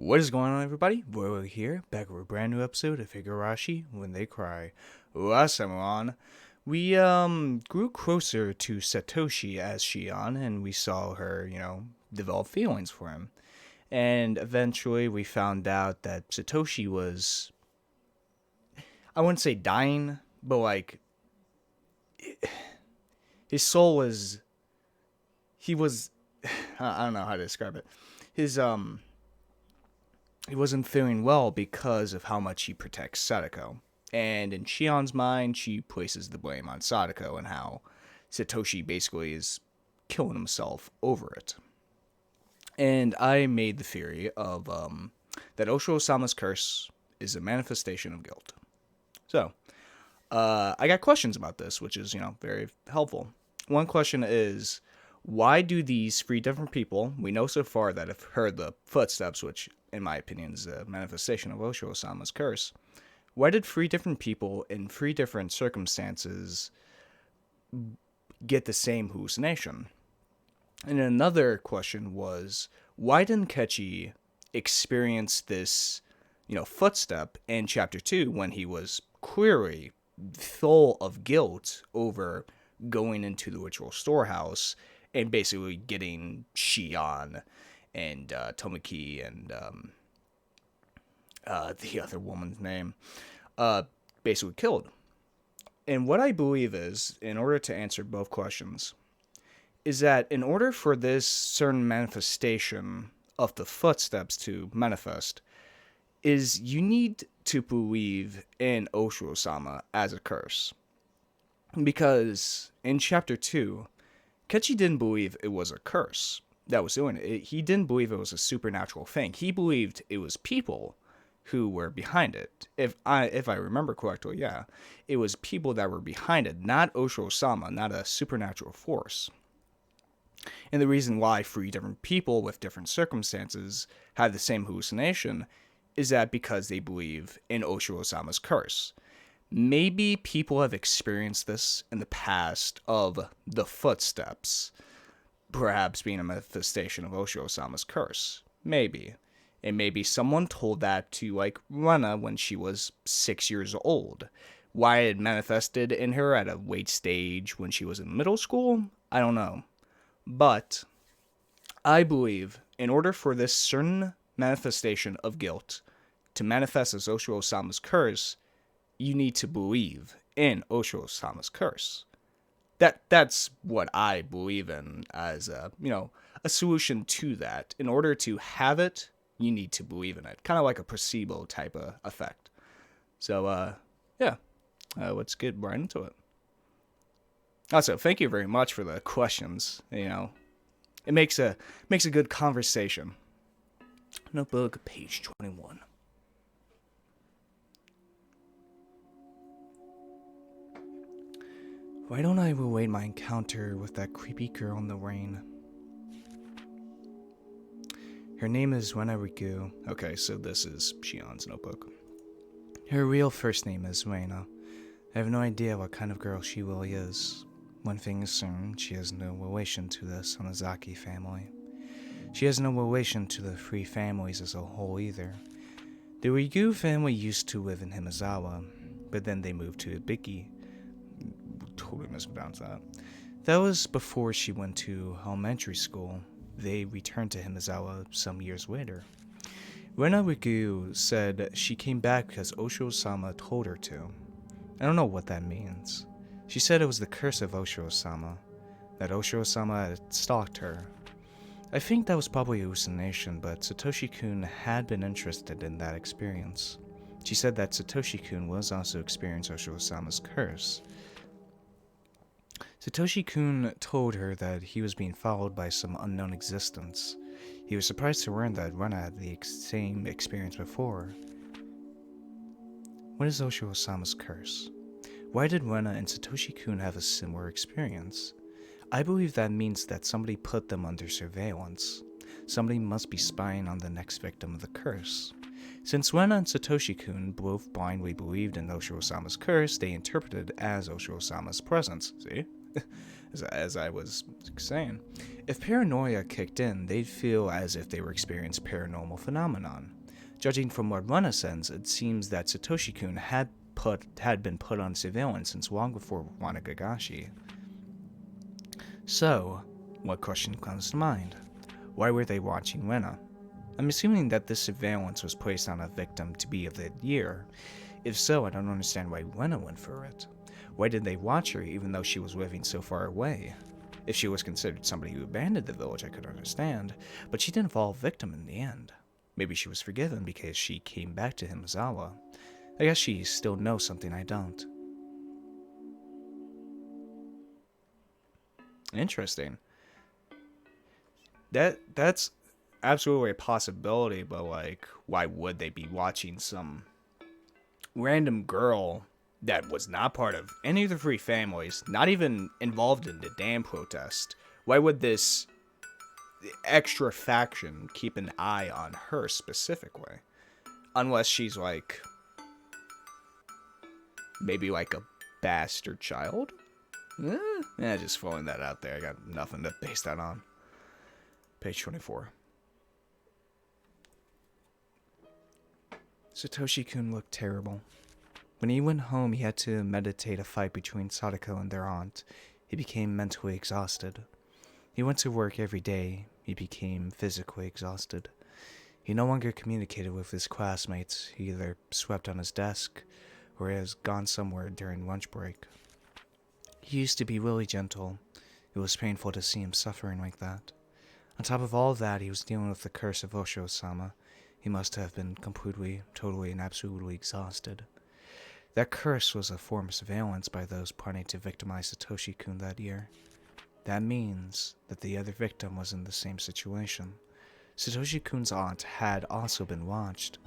What is going on, everybody? Voidlego here, back with a brand new episode of Higurashi When They Cry. Last time on, we grew closer to Satoshi as Shion, and we saw her, develop feelings for him. And eventually, we found out that Satoshi was, I wouldn't say dying, but his soul was, he was, I don't know how to describe it. He wasn't feeling well because of how much he protects Sadako. And in Shion's mind, she places the blame on Sadako and how Satoshi basically is killing himself over it. And I made the theory of that Osho-sama's curse is a manifestation of guilt. So, I got questions about this, which is, very helpful. One question is, why do these three different people, we know so far that have heard the footsteps, which in my opinion is a manifestation of Osho-sama's curse, why did three different people in three different circumstances get the same hallucination? And another question was, why didn't Kechi experience this, footstep in chapter 2 when he was clearly full of guilt over going into the ritual storehouse and basically getting Shion and Tomoki and the other woman's name basically killed? And what I believe is, in order to answer both questions, is that in order for this certain manifestation of the footsteps to manifest, is you need to believe in Osho-sama as a curse. Because in chapter 2, Kechi didn't believe it was a curse that was doing it. He didn't believe it was a supernatural thing. He believed it was people who were behind it. If I remember correctly, yeah. It was people that were behind it, not Osho-sama, not a supernatural force. And the reason why three different people with different circumstances had the same hallucination is that because they believe in Osho-sama's curse. Maybe people have experienced this in the past of the footsteps, perhaps being a manifestation of Osho-sama's curse. Maybe. And maybe someone told that to, Rena when she was 6 years old. Why it manifested in her at a late stage when she was in middle school, I don't know. But I believe in order for this certain manifestation of guilt to manifest as Osho-sama's curse, you need to believe in Osho-sama's curse. That's what I believe in as a solution to that. In order to have it, you need to believe in it. Kind of like a placebo type of effect. So, let's get right into it. Also, thank you very much for the questions. It makes a good conversation. Notebook, page 21. Why don't I await my encounter with that creepy girl in the rain? Her name is Rena Riku. Okay, so this is Shion's notebook. Her real first name is Reina. I have no idea what kind of girl she really is. One thing is certain, she has no relation to the Sonozaki family. She has no relation to the three families as a whole either. The Rigu family used to live in Himazawa, but then they moved to Ibiki. Totally mispronounced that. That was before she went to elementary school. They returned to Himazawa some years later. Rena Rigu said she came back because Osho-sama told her to. I don't know what that means. She said it was the curse of Osho-sama, that Osho-sama had stalked her. I think that was probably a hallucination, but Satoshi-kun had been interested in that experience. She said that Satoshi-kun was also experiencing Osho-sama's curse. Satoshi-kun told her that he was being followed by some unknown existence. He was surprised to learn that Rena had the same experience before. What is Osho-sama's curse? Why did Rena and Satoshi-kun have a similar experience? I believe that means that somebody put them under surveillance. Somebody must be spying on the next victim of the curse. Since Rena and Satoshi-kun both blindly believed in Osho-sama's curse, they interpreted it as Osho-sama's presence. See? as I was saying. If paranoia kicked in, they'd feel as if they were experiencing paranormal phenomenon. Judging from what Runa says, it seems that Satoshi-kun had been put on surveillance since long before Wanagagashi. So, what question comes to mind? Why were they watching Rena? I'm assuming that this surveillance was placed on a victim to be of the year. If so, I don't understand why Rena went for it. Why did they watch her even though she was living so far away? If she was considered somebody who abandoned the village, I could understand, but she didn't fall victim in the end. Maybe she was forgiven because she came back to Himizawa. I guess she still knows something I don't. Interesting. That's absolutely a possibility, but like, why would they be watching some random girl that was not part of any of the three families, not even involved in the dam protest? Why would this extra faction keep an eye on her specifically? Unless she's like, maybe like a bastard child? Just throwing that out there. I got nothing to base that on. Page 24. Satoshi-kun looked terrible. When he went home, he had to meditate a fight between Sadako and their aunt. He became mentally exhausted. He went to work every day. He became physically exhausted. He no longer communicated with his classmates. He either slept on his desk or has gone somewhere during lunch break. He used to be really gentle. It was painful to see him suffering like that. On top of all of that, he was dealing with the curse of Osho-sama. He must have been completely, totally, and absolutely exhausted. That curse was a form of surveillance by those planning to victimize Satoshi-kun that year. That means that the other victim was in the same situation. Satoshi-kun's aunt had also been watched.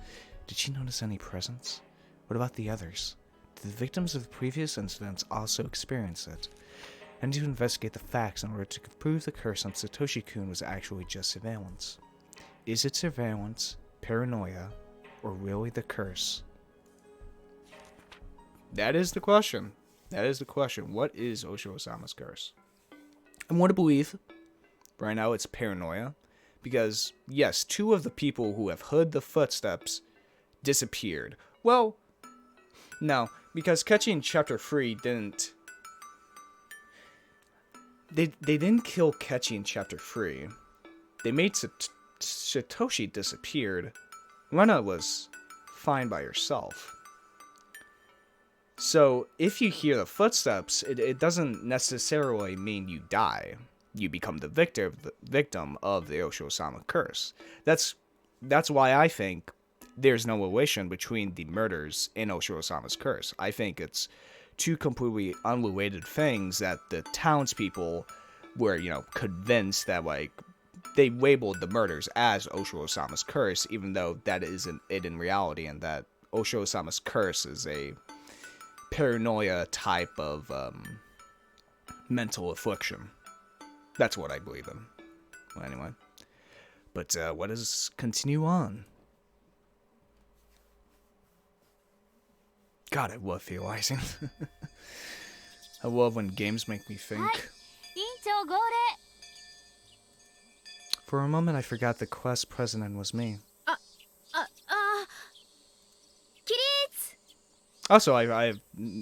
Did she notice any presence? What about the others? Did the victims of the previous incidents also experience it? I need to investigate the facts in order to prove the curse on Satoshi-kun was actually just surveillance. Is it surveillance, paranoia, or really the curse? That is the question. That is the question. What is Osho-sama's curse? I want to believe, right now, it's paranoia. Because, yes, two of the people who have heard the footsteps disappeared. Well, no, because Kechi in Chapter 3 didn't... They didn't kill Kechi in Chapter 3. They made Satoshi disappeared. Rena was fine by herself. So, if you hear the footsteps, it doesn't necessarily mean you die. You become the victim of the Osho-sama curse. That's why I think there's no relation between the murders and Osho-sama's curse. I think it's two completely unrelated things that the townspeople were, convinced that, like, they labeled the murders as Osho-sama's curse, even though that isn't it in reality, and that Osho-sama's curse is a paranoia type of mental affliction. That's what I believe in. Well, anyway. But let us continue on. God, I love theorizing. I love when games make me think. For a moment, I forgot the quest president was me. Also, I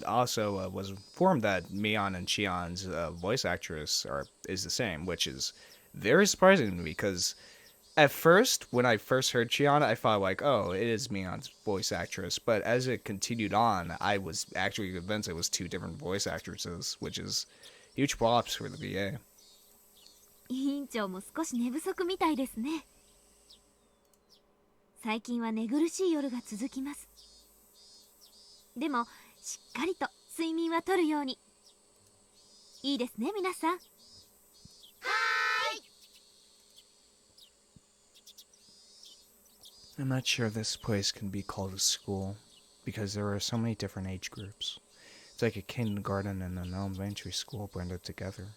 also was informed that Mion and Chion's voice actress is the same, which is very surprising to me because at first, when I first heard Chion, I thought like, oh, it is Mion's voice actress. But as it continued on, I was actually convinced it was two different voice actresses, which is huge props for the VA. 委員長も少し寝不足みたいですね。最近は寝苦しい夜が続きます。でもしっかりと睡眠はとるように。いいですね、皆さん。はーい。I'm not sure this place can be called a school because there are so many different age groups. It's like a kindergarten and an elementary school blended together.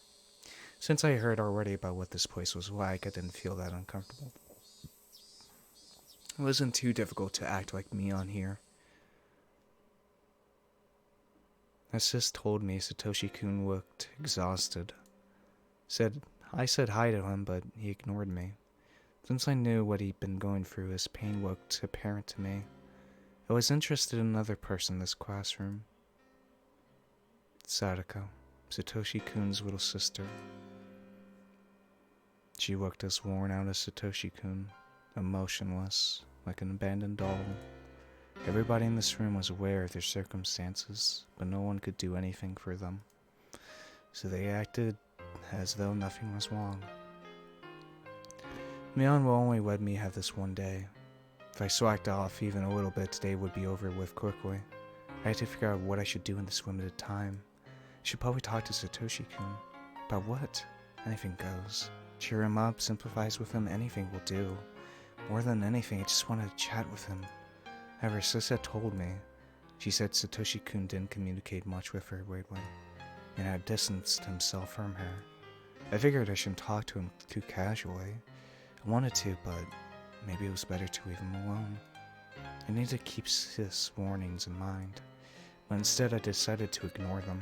Since I heard already about what this place was like, I didn't feel that uncomfortable. It wasn't too difficult to act like me on here. My sis told me Satoshi-kun looked exhausted. I said hi to him, but he ignored me. Since I knew what he'd been going through, his pain looked apparent to me. I was interested in another person in this classroom. Sadako, Satoshi-kun's little sister. She looked as worn out as Satoshi-kun, emotionless, like an abandoned doll. Everybody in this room was aware of their circumstances, but no one could do anything for them. So they acted as though nothing was wrong. Mion will only let me have this one day. If I slacked off even a little bit, today would be over with quickly. I had to figure out what I should do in this limited time. I should probably talk to Satoshi-kun. About what? Anything goes. Cheer him up, sympathize with him, anything will do. More than anything, I just wanted to chat with him. However, Sis had told me. She said Satoshi-kun didn't communicate much with her lately, and had distanced himself from her. I figured I shouldn't talk to him too casually. I wanted to, but maybe it was better to leave him alone. I needed to keep Sis' warnings in mind, but instead I decided to ignore them.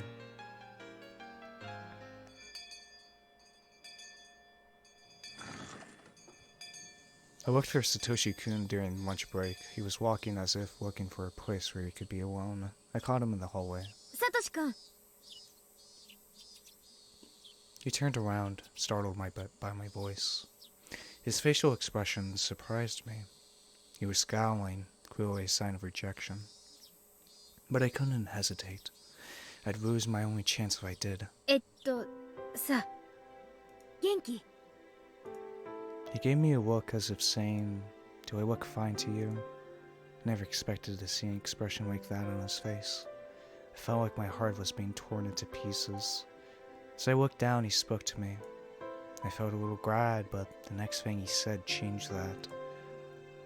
I looked for Satoshi-kun during lunch break. He was walking as if looking for a place where he could be alone. I caught him in the hallway. Satoshi-kun! He turned around, startled by my voice. His facial expression surprised me. He was scowling, clearly a sign of rejection. But I couldn't hesitate. I'd lose my only chance if I did. さ、元気? He gave me a look as if saying, "Do I look fine to you?" I never expected to see an expression like that on his face. I felt like my heart was being torn into pieces. As I looked down, he spoke to me. I felt a little glad, but the next thing he said changed that.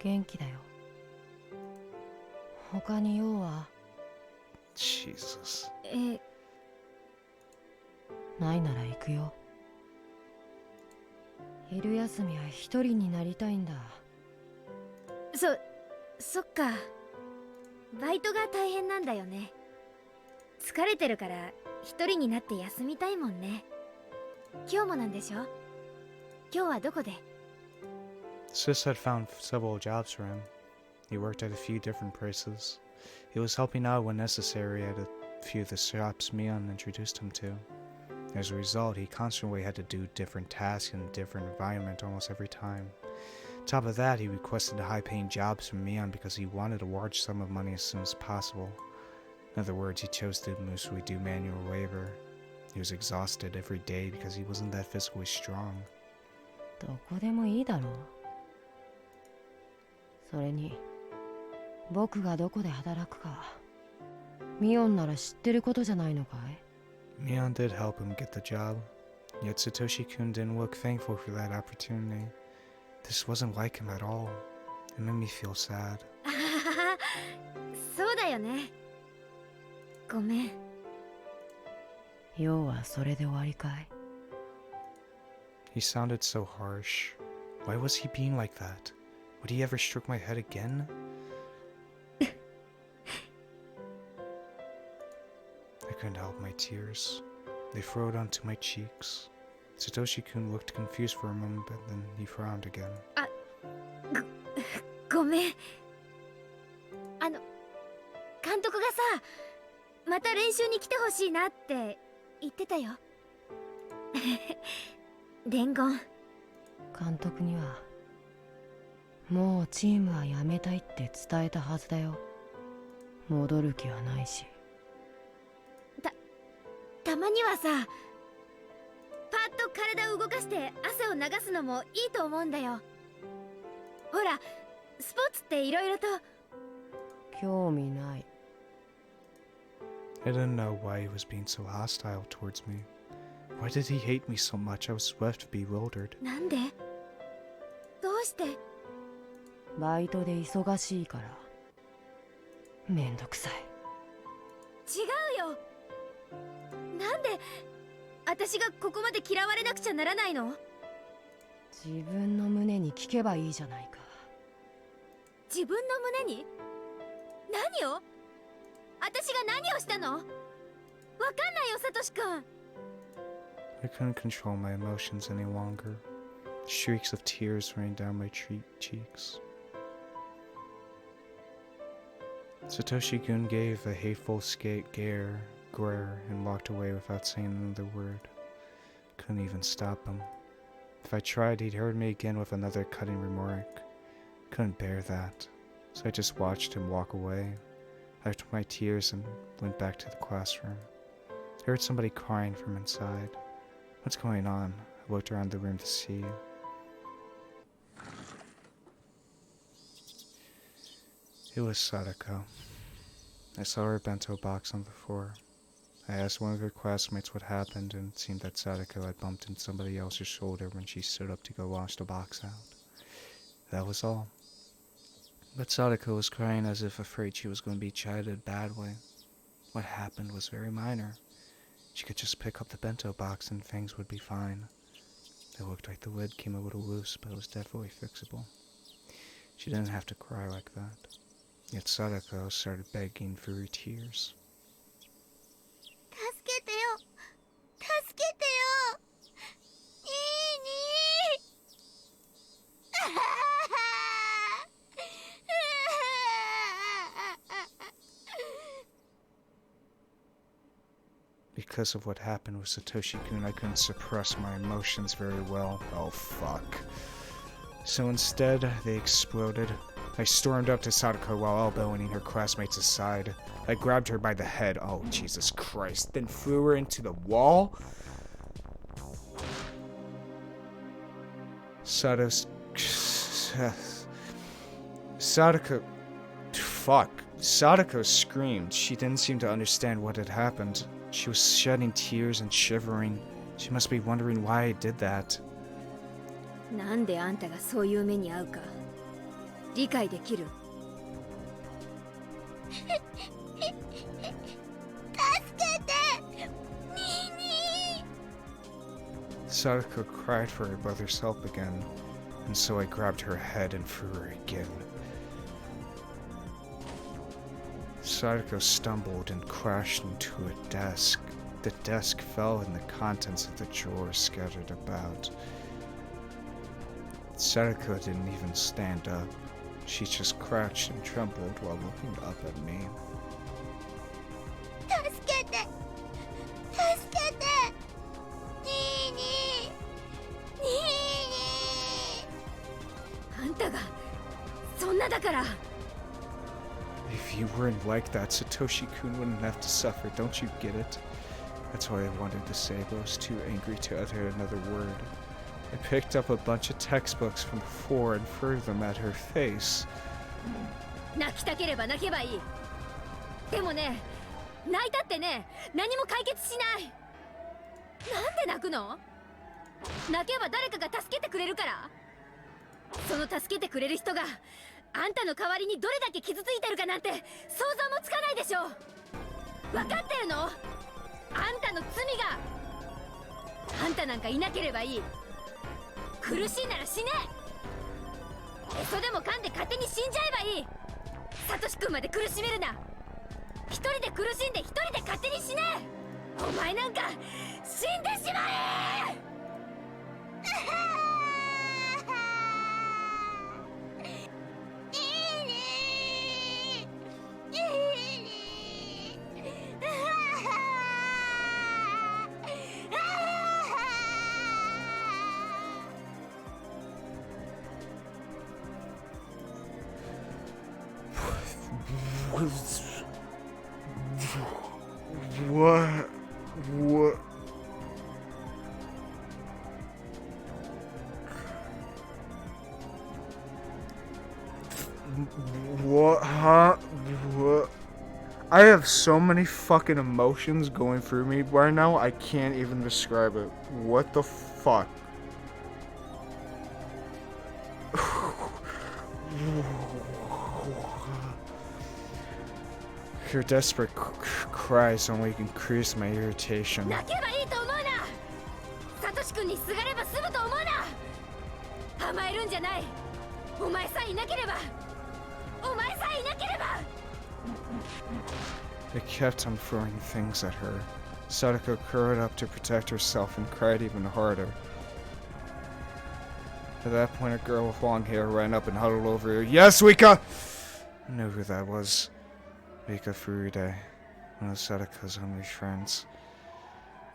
元気だよ。他に用は Jesus. ないなら行くよ。昼休みは一人になりたいんだ。そっか。バイトが大変なんだよね。疲れてるから一人になって休みたいもんね。今日もなんでしょ？今日はどこで？ Sis had found several jobs for him. He worked at a few different places. He was helping out when necessary at a few of the shops Mion introduced him to. As a result, he constantly had to do different tasks in a different environment almost every time. On top of that, he requested high-paying jobs from Mion because he wanted a large sum of money as soon as possible. In other words, he chose to mostly do manual labor. He was exhausted every day because he wasn't that physically strong. どこでもいいだろう。それに、僕がどこで働くか、ミオンなら知ってることじゃないのかい？ Mion did help him get the job, yet Satoshi-kun didn't look thankful for that opportunity. This wasn't like him at all. It made me feel sad. そうだよね。ごめん。要はそれで終わりかい？ He sounded so harsh. Why was he being like that? Would he ever stroke my head again? I couldn't help my tears. They flowed onto my cheeks. Satoshi-kun looked confused for a moment, but then he frowned again. ごめん。監督がさ、また練習に来てほしいなって言ってたよ。伝言。監督にはもうチームは辞めたいって伝えたはずだよ。戻る気はないし。たまにはさ、パッと体を動かして汗を流すのもいいと思うんだよ。ほら、スポーツっていろいろと。興味ない。I didn't know why he was being so hostile towards me. Why did he hate me so much? I was left bewildered. なんで？どうして？バイトで忙しいから。めんどくさい。違うよ。なんで私がここまで嫌われなくちゃならないの？自分の胸に聞けばいいじゃないか。自分の胸に？何を？私が何をしたの？わかんないよ、サトシ君。 I couldn't control my emotions any longer. Streaks of tears rained down my cheeks. Satoshi-kun gave a hateful glare and walked away without saying another word. Couldn't even stop him. If I tried, he'd hurt me again with another cutting remark. Couldn't bear that, so I just watched him walk away. I wiped my tears and went back to the classroom. I heard somebody crying from inside. What's going on? I looked around the room to see. It was Sadako. I saw her bento box on the floor. I asked one of her classmates what happened, and it seemed that Sadako had bumped into somebody else's shoulder when she stood up to go wash the box out. That was all. But Sadako was crying as if afraid she was going to be chided badly. What happened was very minor. She could just pick up the bento box and things would be fine. It looked like the lid came a little loose, but it was definitely fixable. She didn't have to cry like that. Yet Sadako started begging through her tears. 助けてよ、助けてよ、ニーニー。Because of what happened with Satoshi-kun, I couldn't suppress my emotions very well. Oh, fuck. So instead, they exploded. I stormed up to Sadako while elbowing her classmates aside. I grabbed her by the head, oh Jesus Christ, then threw her into the wall? Sadako... Fuck. Sadako screamed. She didn't seem to understand what had happened. She was shedding tears and shivering. She must be wondering why I did that. なんであんたがそういう目に遭うか理解できる。助けて、ニーニー。 Sadako cried for her brother's help again, and so I grabbed her head and threw her again. Sadako stumbled and crashed into a desk. The desk fell and the contents of the drawer scattered about. Sadako didn't even stand up. She just crouched and trembled while looking up at me. 助けて、助けて、ニーニー、ニーニー。あんたがそんなだから。 If you weren't like that, Satoshi-kun wouldn't have to suffer, don't you get it? That's what I wanted to say, but I was too angry to utter another word. I picked up a bunch of textbooks from the floor and threw them at her face. 泣きたければ泣けばいい。でもね、泣いたってね、何も解決しない。なんで泣くの？泣けば誰かが助けてくれるから。その助けてくれる人があんたの代わりにどれだけ傷ついてるかなんて想像もつかないでしょ。分かってるの？あんたの罪が。あんたなんかいなければいい。苦しいなら死ね。へそでも噛んで勝手に死んじゃえばいい。サトシ君まで苦しめるな。一人で苦しんで一人で勝手に死ね。お前なんか死んでしまえ。What? What? Huh? What? I have so many fucking emotions going through me right now, I can't even describe it. What the fuck? Her desperate cries only increased my irritation. 泣けばいいと思うな。サトシ君にすがれば済むと思うな。甘えるんじゃない。お前さえいなければ。お前さえいなければ。 I kept on throwing things at her. Sadako curled up to protect herself and cried even harder. At that point, a girl with long hair ran up and huddled over her. Yes, Wika! I knew who that was. Wika Furude, one of Sadako's only friends.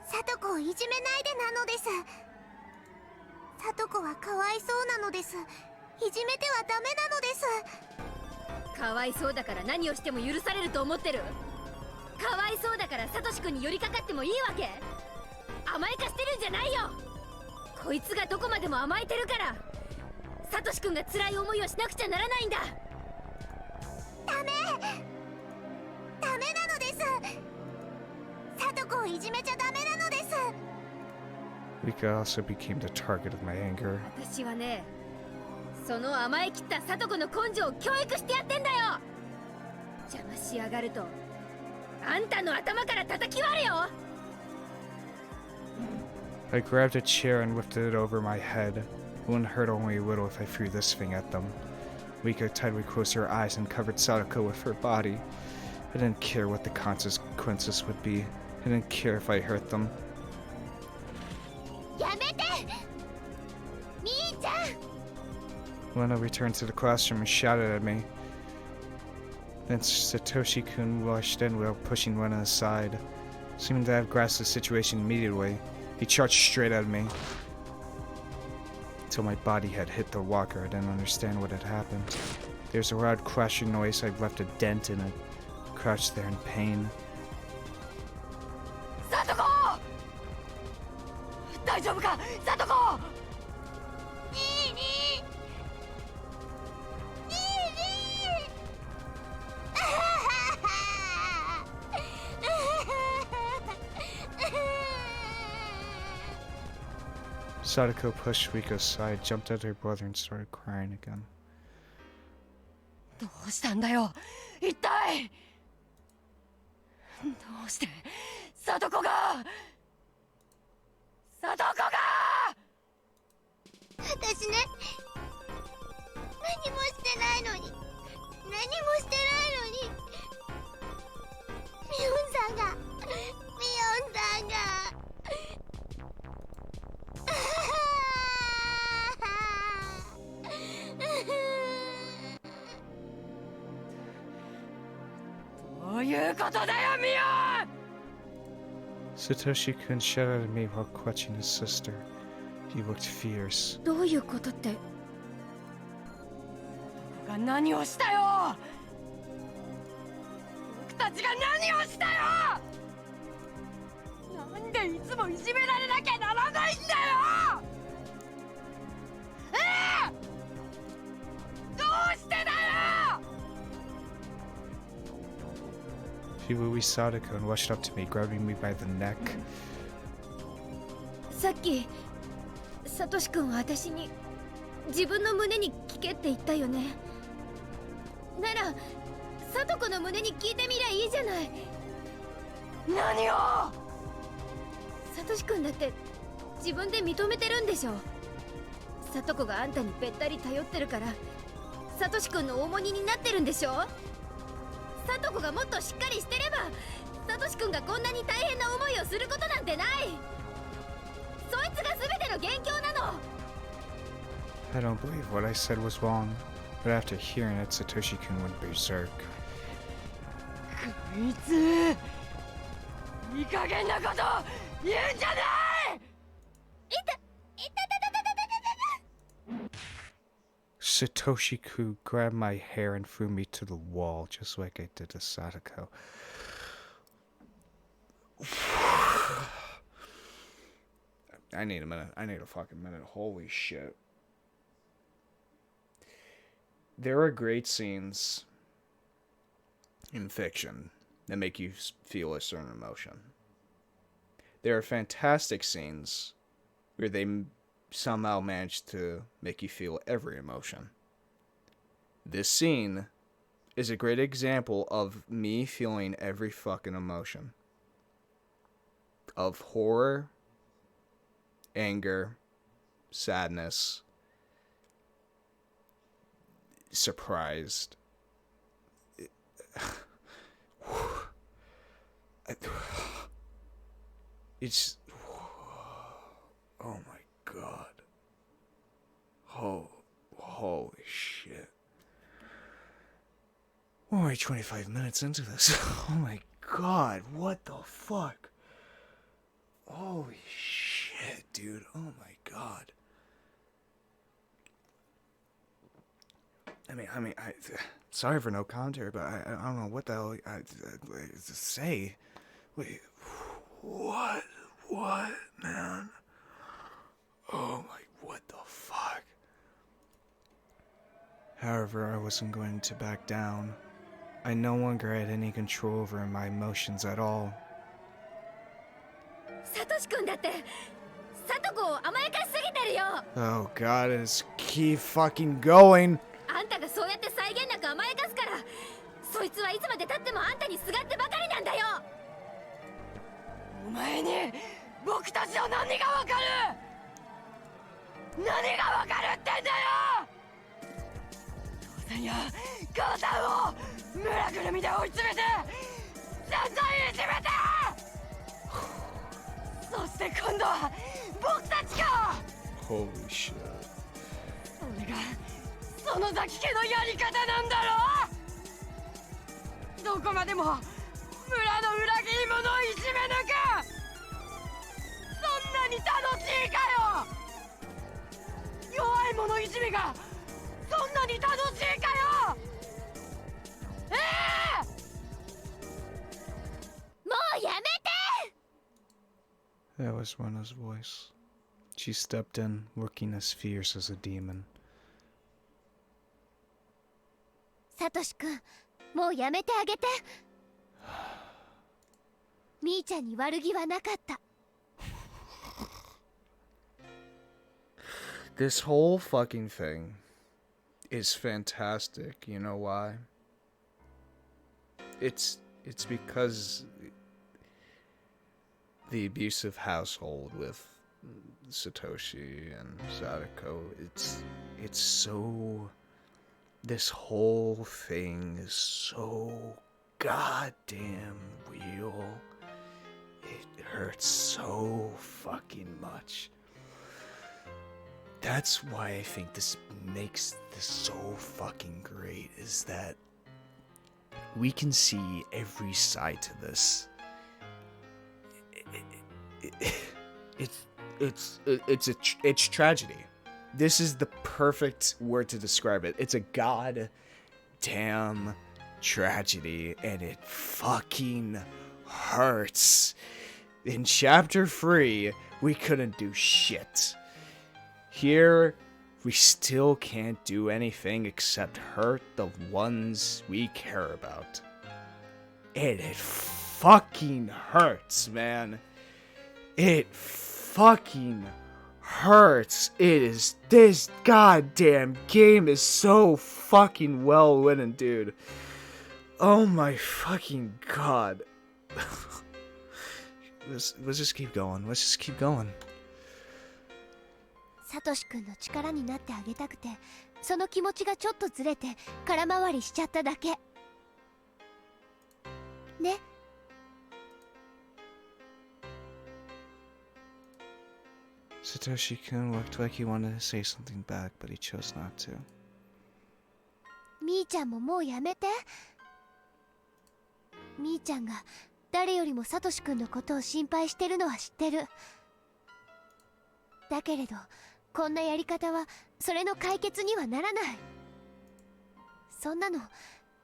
さとこをいじめないでなのです。さとこはかわいそうなのです。いじめてはダメなのです。かわいそうだから何をしても許されると思ってる。かわいそうだからサトシ君に寄りかかってもいいわけ？甘やかしてるんじゃないよ。こいつがどこまでも甘えてるからサトシ君が辛い思いをしなくちゃならないんだ。ダメなのです。サトコをいじめちゃダメなのです。 Wika also became the target of my anger. 私はね、その甘えきったサトコの根性を教育してやってんだよ。邪魔しやがるとあんたの頭から叩き割るよ。 I grabbed a chair and lifted it over my head. It wouldn't hurt only a little if I threw this thing at them. Wika tightly closed her eyes and covered Sadako with her body. I didn't care what the consequences would be. I didn't care if I hurt them. やめて兄ちゃん。 Lena returned to the classroom and shouted at me. Then Satoshi-kun rushed in while pushing Lena aside. Seeming to have grasped the situation immediately, he charged straight at me. Until my body had hit the walker, I didn't understand what had happened. There was a loud crashing noise. I left a dent in it. I crouched there in pain. サトコ！大丈夫か？サトコ！ニーニー！ニーニー！ Sadako pushed Wika aside, jumped at her brother, and started crying again. どうしたんだよ一体。どうしてサトコが私ね、何もしてないのにミオンさんがどういうことだよミオン。 Satoshi-kun shouted at me while clutching his sister. He looked fierce. どういうことって？が何をしたよ。僕たちが何をしたよ。なんでいつもいじめられなきゃならないんだよ。どうしてだよ。 She released Sadako and rushed up to me, grabbing me by the neck. さっきサトシ君は私に自分の胸に聞けって言ったよね。ならサトコの胸に聞いてみりゃいいじゃない。何を。サトシ君だって自分で認めてるんでしょ。サトコがあんたにべったり頼ってるからサトシ君の重荷になってるんでしょ。サトコがもっとしっかりしてればサトシ君がこんなに大変な思いをすることなんてない。そいつが全ての元凶なの。 I don't believe what I said was wrong, but after hearing it, Satoshi-kun went berserk. こいついい加減なこと言うんじゃない。 Satoshi-kun grabbed my hair and threw me to the wall, just like I did to Sadako. I need a minute. I need a fucking minute. Holy shit. There are great scenes in fiction that make you feel a certain emotion. There are fantastic scenes where they somehow manage to make you feel every emotion. This scene is a great example of me feeling every fucking emotion. Of horror, anger, sadness, surprised. It's oh my god. Oh, holy shit. We're only 25 minutes into this. Oh my god, what the fuck? Holy shit, dude. Oh my god. Sorry for no commentary, but I don't know what the hell to say. Wait, what? What, man? Oh my, what the fuck? However, I wasn't going to back down. I no longer had any control over my emotions at all. サトシ君だってサトコを甘やかしすぎてるよ。 Oh god, it's keep fucking going. あんたがそうやって際限なく甘やかすから、そいつはいつまで経ってもあんたにすがってばかりなんだよ。お前に僕たちの何がわかる？何がわかるってんだよ！父さんや母さんを村ぐるみで追い詰めて散々いじめて、そして今度は僕たちか。 Holy shit. それがそのザキ家のやり方なんだろ。どこまでも村の裏切り者をいじめ抜く。そんなに楽しいかよ。弱い者いじめがそんなに楽しいかよ。もうやめて。 That was Rena's voice. She stepped in, looking as fierce as a demon. サトシ君、もうやめてあげて。みーちゃんに悪気はなかった。 This whole fucking thing is fantastic. You know why? It's because the abusive household with Satoshi and Sadako, it's so, this whole thing is so goddamn real. It hurts so fucking much. That's why I think this makes this so fucking great, is that we can see every side to this. It's tragedy. This is the perfect word to describe it. It's a goddamn tragedy, and it fucking hurts. In chapter 3, we couldn't do shit. Here, we still can't do anything except hurt the ones we care about. And it fucking hurts, man. It fucking hurts. This goddamn game is so fucking well written, dude. Oh my fucking god. Let's just keep going. Let's just keep going. サトシ君の力になってあげたくて、その気持ちがちょっとずれて空回りしちゃっただけね。 Satoshi-kun looked like he wanted to say something back, but he chose not to. みーちゃんももうやめて。みーちゃんが誰よりもサトシ君のことを心配してるのは知ってる。だけれどこんなやり方はそれの解決にはならない。そんなの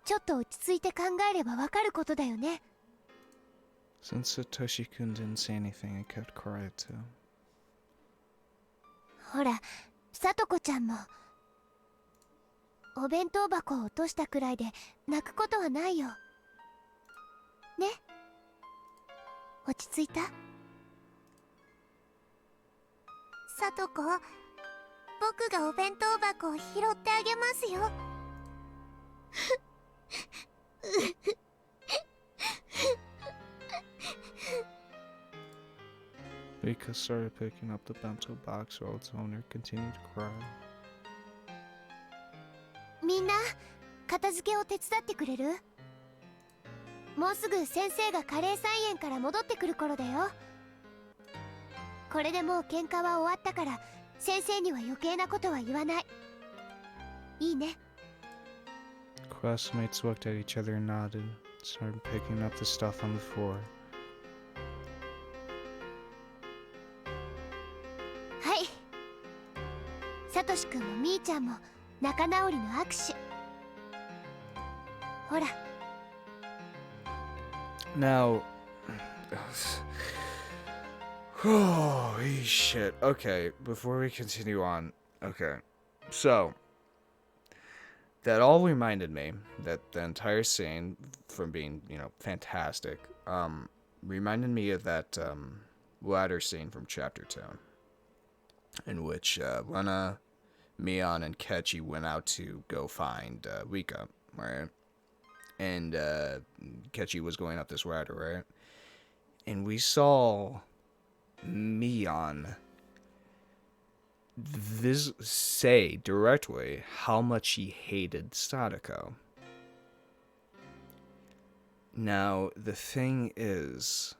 ちょっと落ち着いて考えればわかることだよね。 Since Satoshi-kun didn't say anything, I kept quiet too. ほら、さとこちゃんもお弁当箱を落としたくらいで泣くことはないよ。ね？落ち着いた？さとこ、僕がお弁当箱を拾ってあげますよ。Rika started picking up the bento box while its owner continued to cry. みんな、片付けを手伝ってくれる？もうすぐ先生がカレー菜園から戻ってくる頃だよ。これでもう喧嘩は終わったから、先生には余計なことは言わない。いいね。 Classmates looked at each other and nodded, started picking up the stuff on the floor. はい。サトシ君もみーちゃんも仲直りの握手。ほら。 Now, holy shit. Okay, before we continue on, okay, so that all reminded me that the entire scene, from being, fantastic, reminded me of that ladder scene from chapter 2, in which Lena, Mion, and Kechi went out to go find Rika, right? And Kechi was going up this ladder, right? And we saw Mion say directly how much he hated Sadako. Now, the thing is,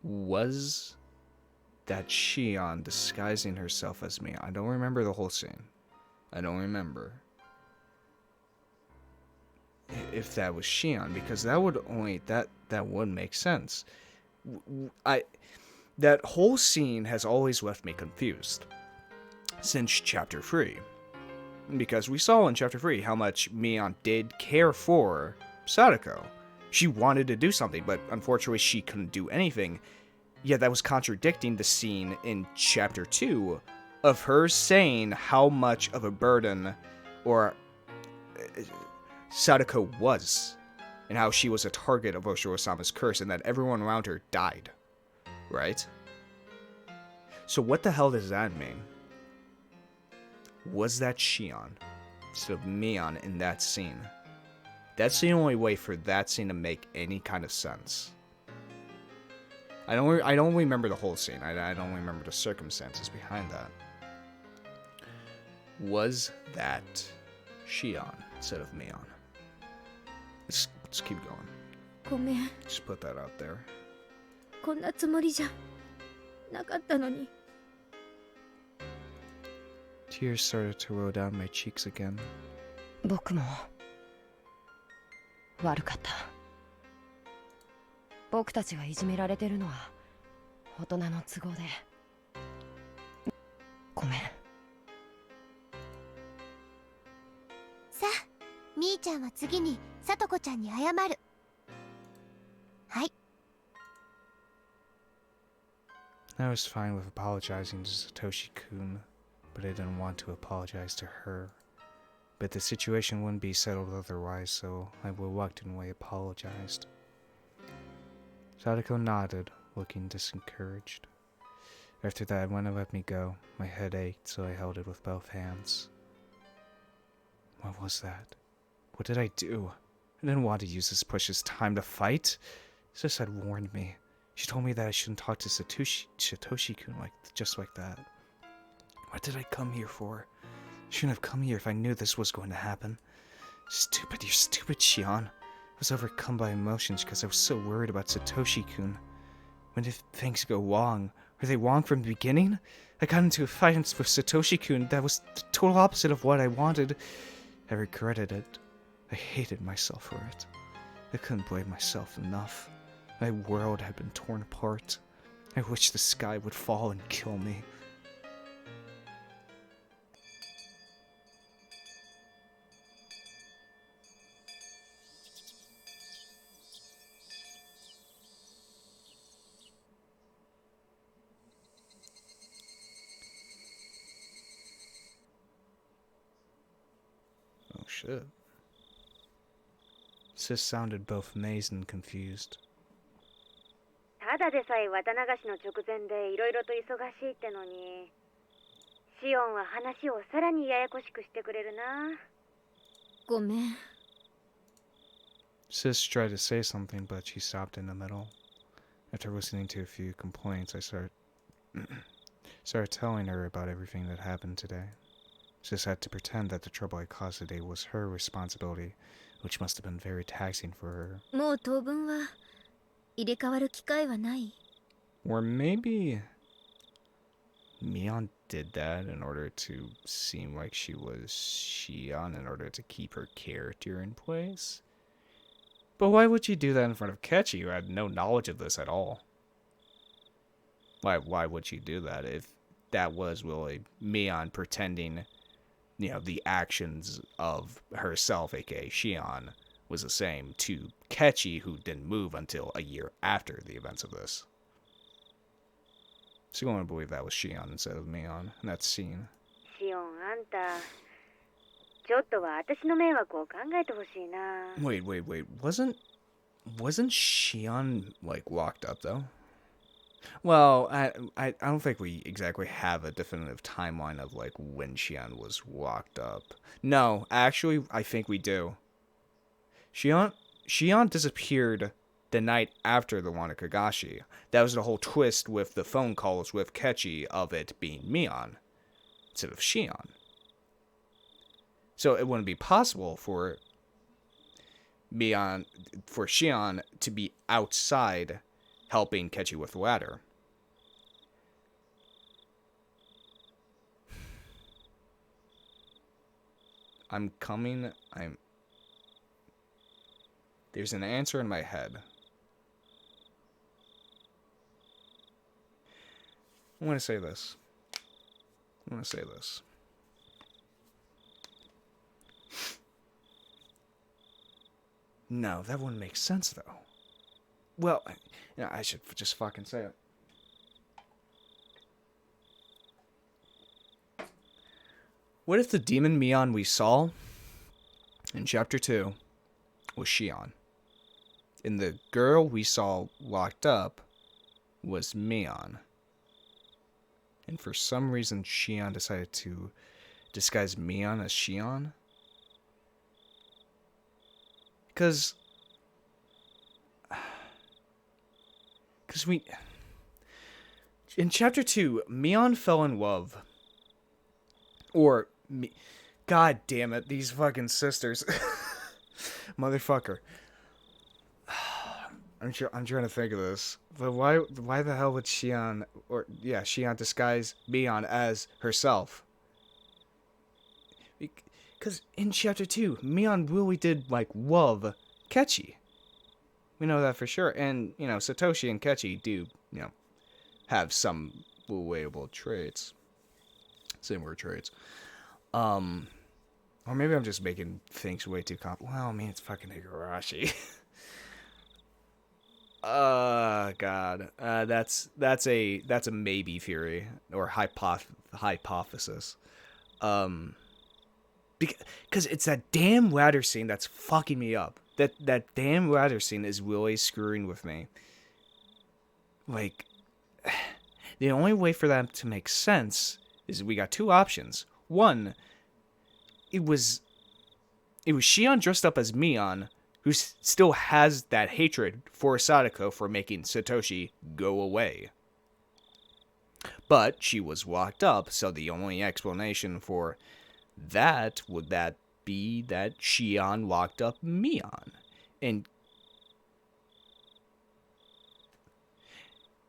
was that Shion disguising herself as Mion? I don't remember the whole scene. I don't remember if that was Shion, because that would make sense. That whole scene has always left me confused since chapter 3, because we saw in chapter 3 how much Mion did care for Sadako. She wanted to do something, but unfortunately she couldn't do anything. Yet that was contradicting the scene in chapter 2 of her saying how much of a burden or Sadako was, and how she was a target of Oshiro-sama's curse, and that everyone around her died. Right? So what the hell does that mean? Was that Shion instead of Mion in that scene? That's the only way for that scene to make any kind of sense. I don't remember the whole scene. I don't remember the circumstances behind that. Was that Shion instead of Mion? Let's keep going. ごめん。 Just put that out there. こんなつもりじゃなかったのに。 Tears started to roll down my cheeks again. 僕も悪かった。僕たちがいじめられてるのは大人の都合でごめん。さあ、みーちゃんは次にさとこちゃんに謝る。はい。 I was fine with apologizing to Satoshi-kun, but I didn't want to apologize to her. But the situation wouldn't be settled otherwise, so I reluctantly apologized. Sadako nodded, looking disencouraged. After that, when it let me go, my head ached, so I held it with both hands. What was that? What did I do? I didn't want to use this precious time to fight. Sis had warned me. She told me that I shouldn't talk to Satoshi-kun just like that. What did I come here for? I shouldn't have come here if I knew this was going to happen. You're stupid, Shion. I was overcome by emotions because I was so worried about Satoshi-kun. When did things go wrong? Were they wrong from the beginning? I got into a fight with Satoshi-kun that was the total opposite of what I wanted. I regretted it. I hated myself for it. I couldn't blame myself enough. My world had been torn apart. I wished the sky would fall and kill me. Oh shit. Sis sounded both amazed and confused. ただでさえ綿流しの直前でいろいろと忙しいってのに、シオンは話をさらにややこしくしてくれるな。ごめん。 Sis tried to say something, but she stopped in the middle. After listening to a few complaints, I started telling her about everything that happened today. Sis had to pretend that the trouble I caused today was her responsibility, which must have been very taxing for her. もう当分は入れ替わる機会はない。 Or maybe Mion did that in order to seem like she was Shion in order to keep her character in place. But why would you do that in front of Kechi, who had no knowledge of this at all? Why would you do that if that was really Mion pretending, the actions of herself, aka Shion, was the same to Kechi, who didn't move until a year after the events of this? So you want to believe that was Shion instead of Mion in that scene. シオン、あんたちょっとは私の迷惑を考えてほしいな。 Wait. Wasn't Shion like locked up though? Well, I don't think we exactly have a definitive timeline of like when Shion was locked up. No, actually, I think we do. Shion disappeared the night after the Wano Kagashi. That was the whole twist with the phone calls with Kechi of it being Mion instead of Shion. So it wouldn't be possible for Shion to be outside helping Kechi with the ladder. There's an answer in my head. I want to say this. No, that wouldn't make sense, though. Well, I should just fucking say it. What if the demon Mion we saw in Chapter 2 was Shion? And the girl we saw locked up was Mion. And for some reason, Shion decided to disguise Mion as Shion? Because in Chapter 2, Mion fell in love. God damn it, these fucking sisters. Motherfucker. I'm trying to think of this. But why the hell would Shion disguise Mion as herself? Because in Chapter 2, Mion really did, like, love Kechi. We know that for sure. And, Satoshi and Kechi do, have some relatable traits. Similar traits. Or maybe I'm just making things way too well, I mean, it's fucking Higurashi. God. That's a maybe theory or hypothesis. Because it's that damn ladder scene that's fucking me up. That damn ladder scene is really screwing with me. Like, the only way for that to make sense is we got two options. One, it was Shion dressed up as Mion, who still has that hatred for Sadako for making Satoshi go away. But she was locked up, so the only explanation for that would be that Shion locked up Mion. And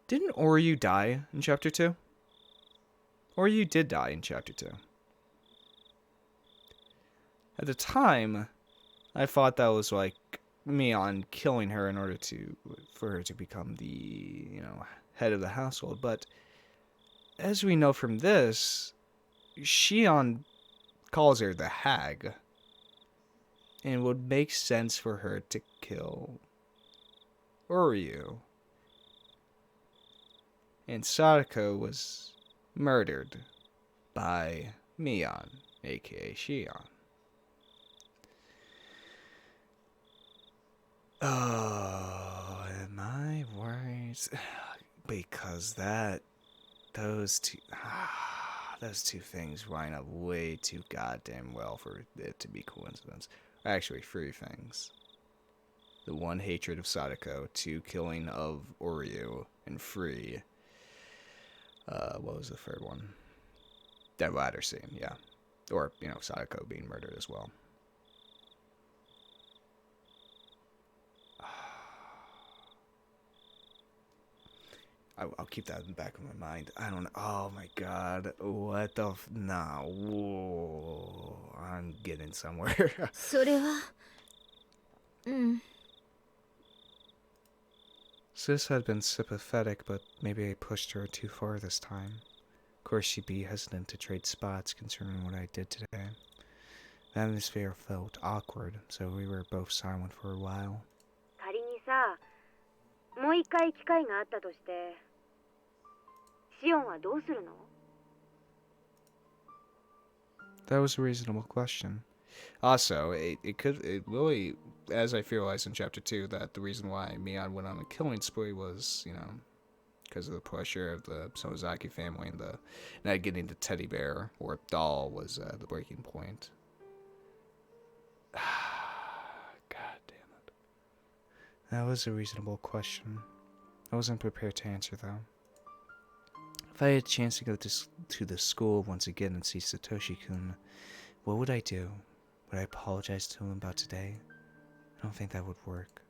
didn't Oryu die in Chapter 2? Oryu did die in Chapter 2. At the time, I thought that was like Mion killing her in order for her to become the, head of the household. But as we know from this, Shion calls her the hag. And it would make sense for her to kill Oryu. And Sadako was murdered by Mion, aka Shion. Oh, am I worried? Because those two things line up way too goddamn well for it to be coincidence. Actually, three things. The one, hatred of Sadako. Two, killing of Oryu. And three, what was the third one? That ladder scene, yeah. Or, Sadako being murdered as well. I'll keep that in the back of my mind. I don't know. Oh my god. What the nah. Whoa. I'm getting somewhere. それはうん Sis had been sympathetic, but maybe I pushed her too far this time. Of course, she'd be hesitant to trade spots concerning what I did today. The atmosphere felt awkward, so we were both silent for a while. 仮にさ、もう一回機会があったとして、シオンはどうするの？ That was a reasonable question. Also, it really, as I realized in chapter 2, that the reason why Mion went on a killing spree was, because of the pressure of the Sonozaki family and the not getting the teddy bear or doll was the breaking point. God damn it. That was a reasonable question. I wasn't prepared to answer, though. If I had a chance to go to the school once again and see Satoshi-kun, what would I do? Would I apologize to him about today? I don't think that would work.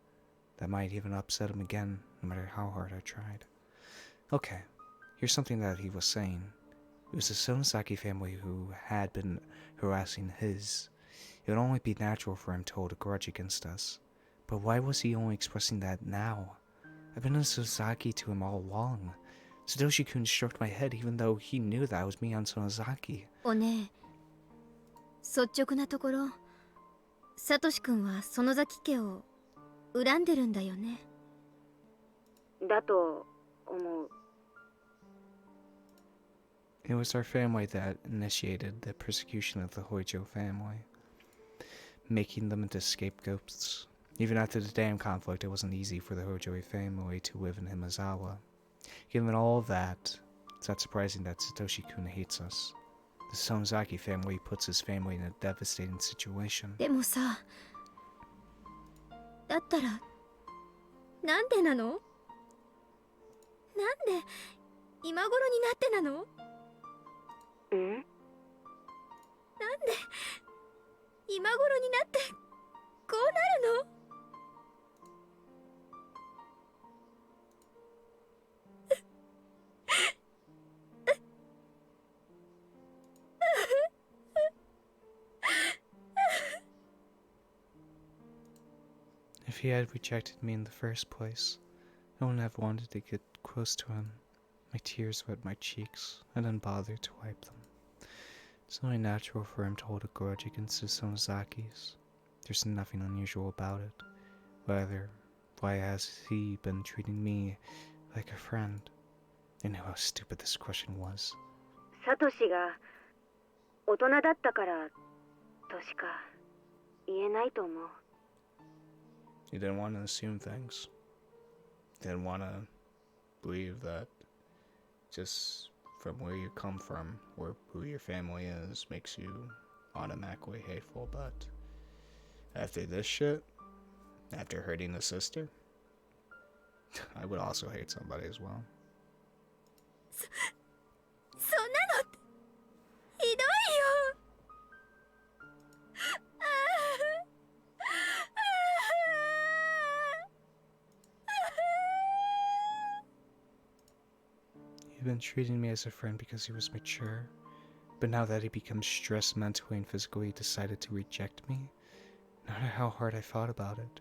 That might even upset him again, no matter how hard I tried. Okay, here's something that he was saying. It was the Sonozaki family who had been harassing his. It would only be natural for him to hold a grudge against us. But why was he only expressing that now? I've been a Sonozaki to him all along. Satoshi-kun stroked my head even though he knew that I was me on Sonozaki. おねえ率直なところサトシ君は園崎家を恨んでるんだよね。だと思う。It was our family that initiated the persecution of the Hoijo family, making them into scapegoats. Even after the dam conflict, it wasn't easy for the Hoijo family to live in Himazawa. Given all of that, it's not surprising that Satoshi-kun hates us. The Sonozaki family puts his family in a devastating situation. でもさだったらなんでなの？なんで今頃になってなの？ん？なんで今頃になってこうなるの？ If he had rejected me in the first place, I wouldn't have wanted to get close to him. My tears wet my cheeks. I didn't bother to wipe them. It's only natural for him to hold a grudge against the Sonozakis. There's nothing unusual about it. Rather, why has he been treating me like a friend? I knew how stupid this question was. サトシが大人だったからとしか言えないと思う。You didn't want to assume things. Didn't want to believe that just from where you come from or who your family is makes you automatically hateful. But after this shit, after hurting the sister, I would also hate somebody as well. そんなのってひどいよ。He'd been treating me as a friend because he was mature, but now that he becomes stressed mentally and physically, he decided to reject me. No matter how hard I thought about it,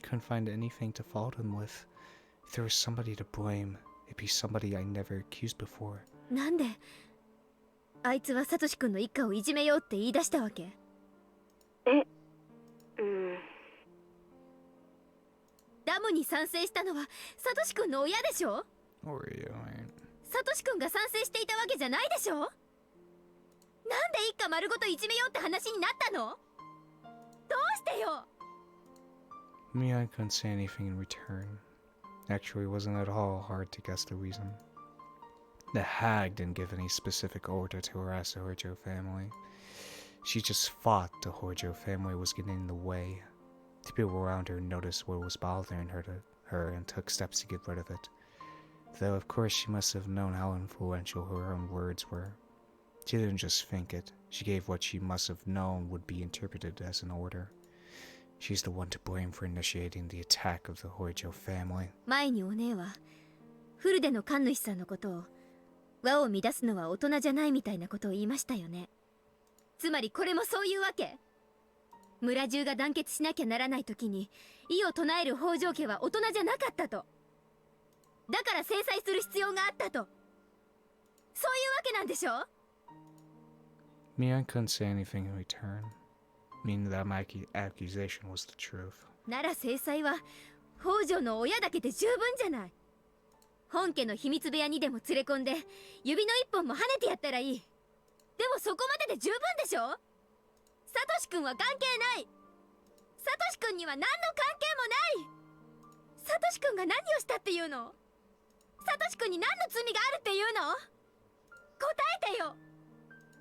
couldn't find anything to fault him with. If there was somebody to blame, it'd be somebody I never accused before. なんであいつはサトシ君の一家をいじめようって言い出したわけ？ダムに賛成したのはサトシ君の親でしょ？ Or you, サトシ君が賛成していたわけじゃないでしょ？なんで一家丸ごといじめようって話になったの？どうしてよ？ Me, I couldn't say anything in return. Actually, it wasn't at all hard to guess the reason. The hag didn't give any specific order to harass the Hojo family. She just thought the Hojo family was getting in the way. The people around her noticed what was bothering her and took steps to get rid of it. Though, of course, she must have known how influential her own words were. She didn't just think it. She gave what she must have known would be interpreted as an order. She's the one to blame for initiating the attack of the Hojo family. 前にお姉はフルデの神主さんのことを輪を乱すのは大人じゃないみたいなことを言いましたよね。つまりこれもそういうわけ。村中が団結しなきゃならない時に異を唱える北条家は大人じゃなかったと。だから制裁する必要があったと。そういうわけなんでしょ。 Mion couldn't say anything in return, meaning that my accusation was the truth. なら制裁は北条の親だけで十分じゃない。本家の秘密部屋にでも連れ込んで指の一本も跳ねてやったらいい。でもそこまでで十分でしょ。サトシ君は関係ない。サトシ君には何の関係もない。サトシ君が何をしたっていうの。サトシ君に何の罪があるっていうの。答えてよ、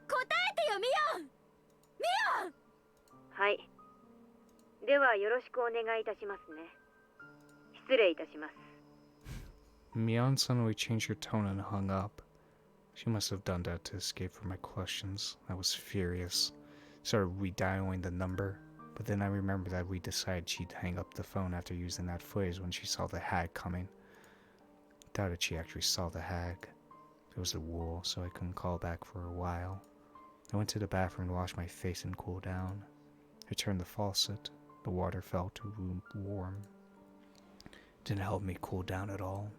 答えてよ、ミオン、ミオン。はい。ではよろしくお願いいたしますね。失礼いたします。Mion suddenly changed her tone and hung up. She must have done that to escape from my questions. I was furious. Started redialing the number, but then I remembered that we decided she'd hang up the phone after using that phrase when she saw the hag coming. Doubted she actually saw the hag. There was a wall, so I couldn't call back for a while. I went to the bathroom to wash my face and cool down. I turned the faucet. The water felt too warm. Didn't help me cool down at all.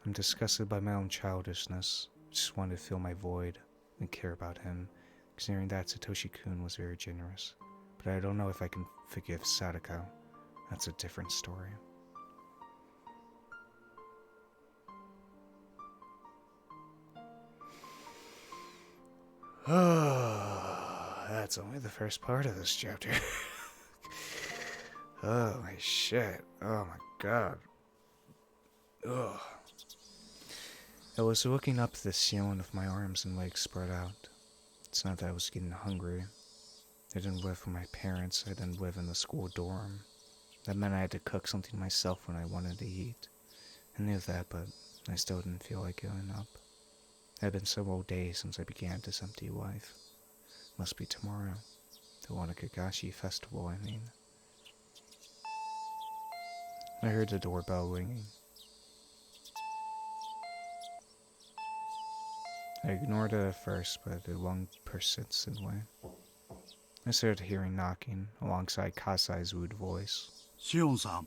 I'm disgusted by my own childishness. Just wanted to fill my void and care about him, considering that Satoshi-kun was very generous. But I don't know if I can forgive Sadako. That's a different story. Oh, that's only the first part of this chapter. Oh my shit. Oh my god. Ugh. I was looking up the ceiling with my arms and legs spread out. It's not that I was getting hungry. I didn't live with my parents. I didn't live in the school dorm. That meant I had to cook something myself when I wanted to eat. I knew that, but I still didn't feel like giving up. It had been several days since I began this empty life. Must be tomorrow. The Higurashi festival, I mean. I heard the doorbell ringing. I ignored it at first, but it lunged persistently. I started hearing knocking alongside Kasai's rude voice. シオンさん、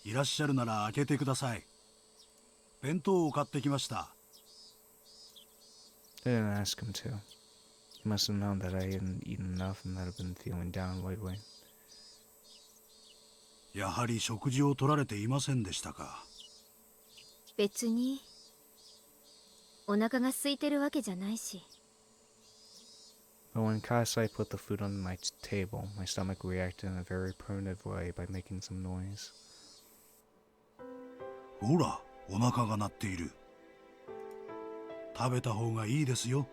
いらっしゃるなら開けてください。弁当を買ってきました。I didn't ask him to. He must have known that I hadn't eaten enough and that I'd been feeling down lately. やはり食事を取られていませんでしたか。別にお腹が空いてるわけじゃないし。But when Kasai put the food on my table, my stomach reacted in a very primitive way by making some noise. ほら、お腹が鳴っている。食べた方がいいですよ。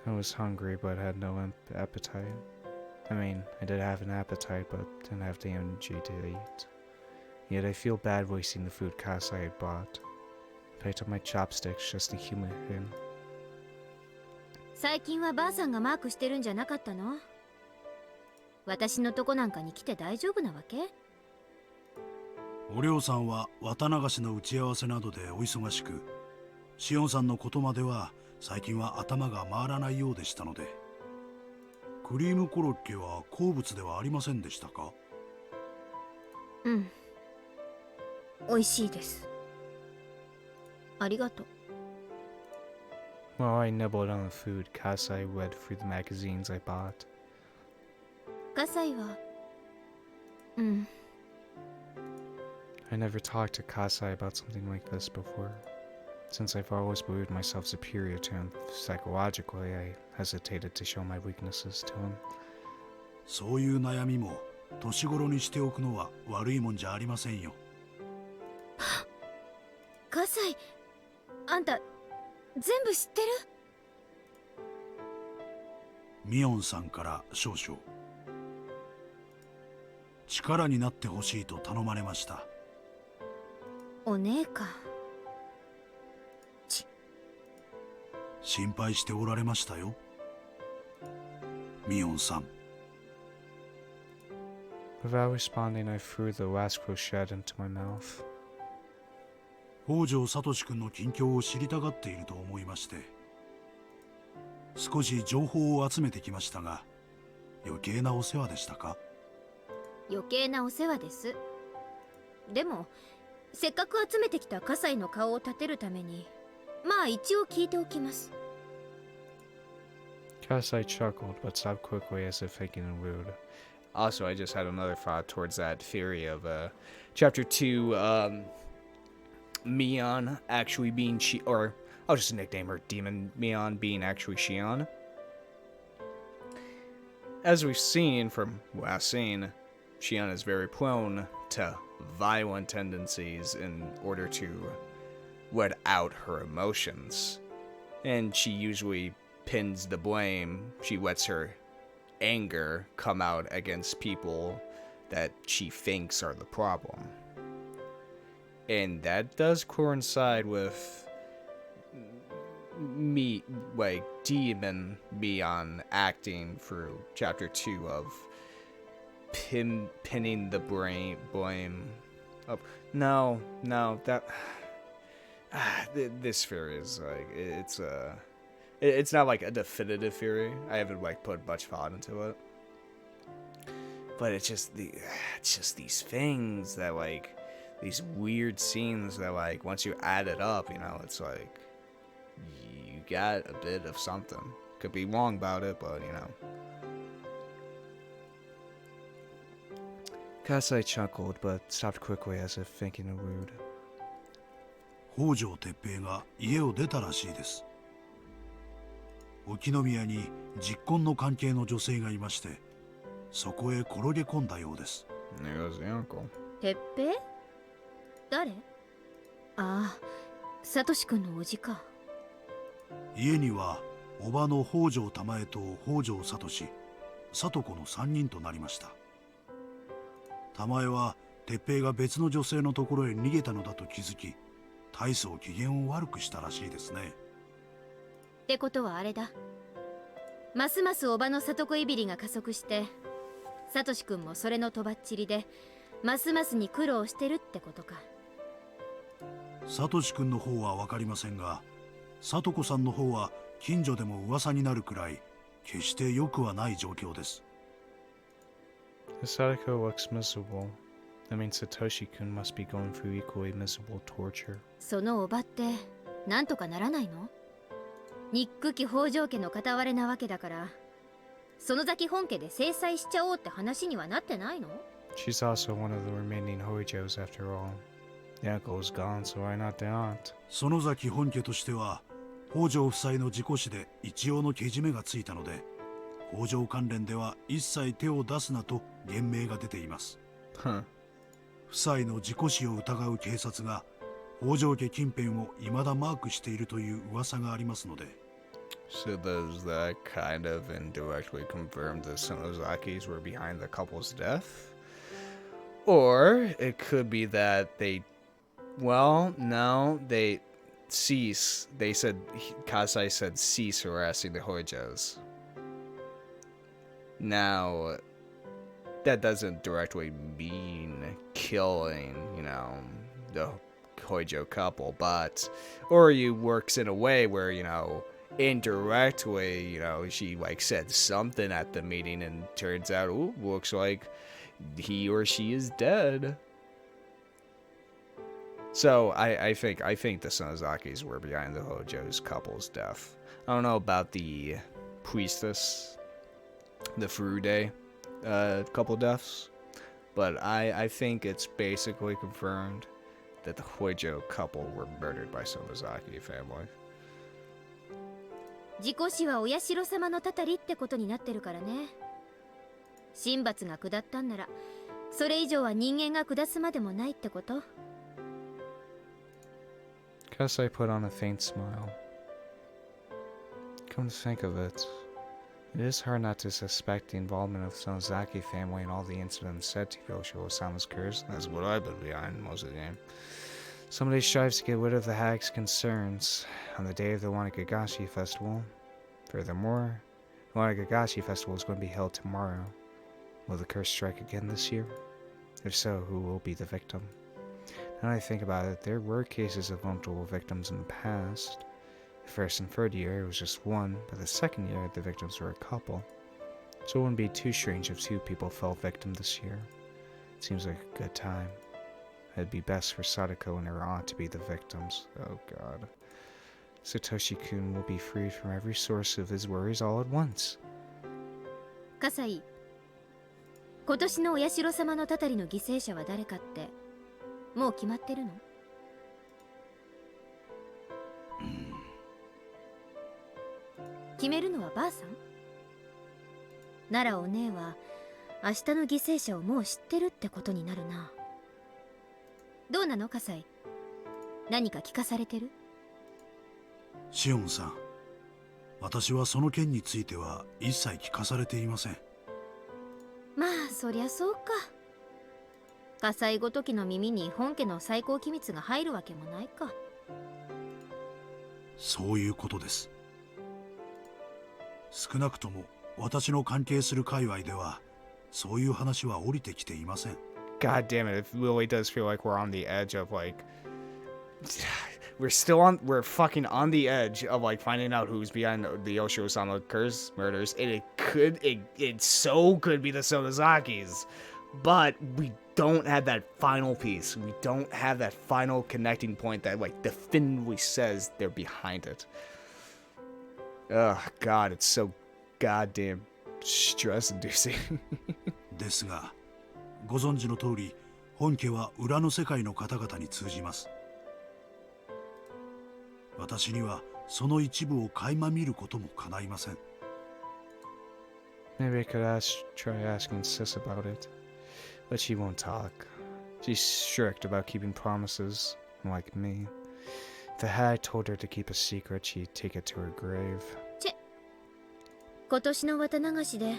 I was hungry but had no appetite. I mean, I did have an appetite but didn't have the energy to eat. Yet I feel bad wasting the food Kasai had bought. I picked up my chopsticks just to humor him. 最近はばあさんがマークしてるんじゃなかったの？私のとこなんかに来て大丈夫なわけ？おりょうさんは綿流しの打ち合わせなどでお忙しく、シオンさんのことまでは最近は頭が回らないようでしたので。クリームコロッケは好物ではありませんでしたか？うん。美味しいです。ありがとう。While I nibbled on the food, Kasai read through the magazines I bought. 葛西は、うん。I never talked to Kasai about something like this before. Since I've always believed myself superior to him psychologically, I hesitated to show my weaknesses to him. そういう悩みも年頃にしておくのは悪いもんじゃありませんよ。葛西、あんた全部知ってる？ミオンさんから少々力になってほしいと頼まれました。お姉か。心配しておられましたよ、ミオンさん。Without responding, I threw the last crochet into my mouth. 北条聡君の近況を知りたがっていると思いまして、少し情報を集めてきましたが、余計なお世話でしたか？余計なお世話です。でもせっかく集めてきた葛西の顔を立てるために、まあ一応聞いておきます。Kasai chuckled, but stopped quickly as if thinking it rude. Also, I just had another thought towards that theory of Chapter 2, Mion actually being or I'll just nickname her Demon Mion being actually Shion. As we've seen from last scene, Shion is very prone to violent tendencies in order to let out her emotions. And she usually pins the blame, she lets her anger come out against people that she thinks are the problem. And that does coincide with me, like, Demon Mion acting through Chapter 2 of pinning the blame. Oh, no, that... this theory is, like, it's not, like, a definitive theory. I haven't, like, put much thought into it. But it's just these things that, like, these weird scenes that, like, once you add it up, you know, it's like, you got a bit of something. Could be wrong about it, but, you know. Kasai chuckled, but stopped quickly as if thinking it rude. 北条哲平が家を出たらしいです。沖宮に実婚の関係の女性がいまして、そこへ転げ込んだようです。There goes the uncle. 鉄平？誰？ああ、サトシ君のおじか。家には叔母の北条玉江と北条聡、聡子の3人となりました。玉江は哲平が別の女性のところへ逃げたのだと気づき、大層機嫌を悪くしたらしいですね。ってことはあれだ。ますます叔母の里子いびりが加速して、サトシ君もそれのとばっちりで、ますますに苦労してるってことか。サトシ君の方は分かりませんが、聡子さんの方は近所でも噂になるくらい決して良くはない状況です。Sadako looks miserable. That means Satoshi-kun must be going through equally miserable torture. その叔母ってなんとかならないの？憎き北条家の片割れなわけだから、園崎本家で制裁しちゃおうって話にはなってないの？ She's also one of the remaining Hoijos after all. The uncle is gone, so why not the aunt? 園崎本家としては北条夫妻の事故死で一応のけじめがついたので、北条関連では一切手を出すなと言命が出ています。Huh. 夫妻の事故死を疑う警察が北条家近辺を未だマークしているという噂がありますので。So does that kind of indirectly confirm the Sonozakis were behind the couple's death? Or it could be that they... Well, no, they cease. They said... Kasai said cease harassing the Hoijos. Now, that doesn't directly mean killing, you know, the Hoijo couple, but Oryu works in a way where, you know, indirectly, you know, she like said something at the meeting and turns out, ooh, looks like he or she is dead. So I think the Sonozakis were behind the Hojo's couple's death. I don't know about the priestess, the Furude couple deaths, but I think it's basically confirmed that the Hoijo couple were murdered by Sonozaki family. 事故死はお社様のたたりってことになってるからね。神罰が下ったんなら、それ以上は人間が下すまでもないってこと。Kasai put on a faint smile. Come to think of it, it is hard not to suspect the involvement of the Sonozaki family in all the incidents said to Yosho Osama's curse. That's what I've been behind most of the game. Somebody strives to get rid of the hag's concerns on the day of the Wanagagashi festival. Furthermore, the Wanagagashi festival is going to be held tomorrow. Will the curse strike again this year? If so, who will be the victim? Now that I think about it, there were cases of multiple victims in the past. The first and third year, it was just one, but the second year, the victims were a couple. So it wouldn't be too strange if 2 people fell victim this year. It seems like a good time. It'd be best for Sadako and her aunt to be the victims. Oh god. Satoshi-kun will be freed from every source of his worries all at once. 葛西、今年のお社様のたたりの犠牲者は誰かってもう決まってるの？決めるのはばあさん？ならお姉は明日の犠牲者をもう知ってるってことになるな。どうなの葛西？何か聞かされてる？シオンさん、私はその件については一切聞かされていません。まあそりゃそうか。葛西ごときの耳に本家の最高機密が入るわけもないか。そういうことです。少なくとも私の関係する界隈ではそういう話は降りてきていません。God damn it, it really does feel like we're on the edge of like we're fucking on the edge of like finding out who's behind the Yoshio-sama curse murders, and it so could be the Sonozakis, but we don't have that final piece. We don't have that final connecting point that like definitively says they're behind it. Oh god, it's so goddamn stress-inducing. ですが、ご存知の通り、本家は裏の世界の方々に通じます。私にはその一部を垣間見ることも叶いません。Maybe I could try asking Sis about it, but she won't talk. She's strict about keeping promises, like me. If the hag told her to keep a secret, she'd take it to her grave. 今年の綿流しで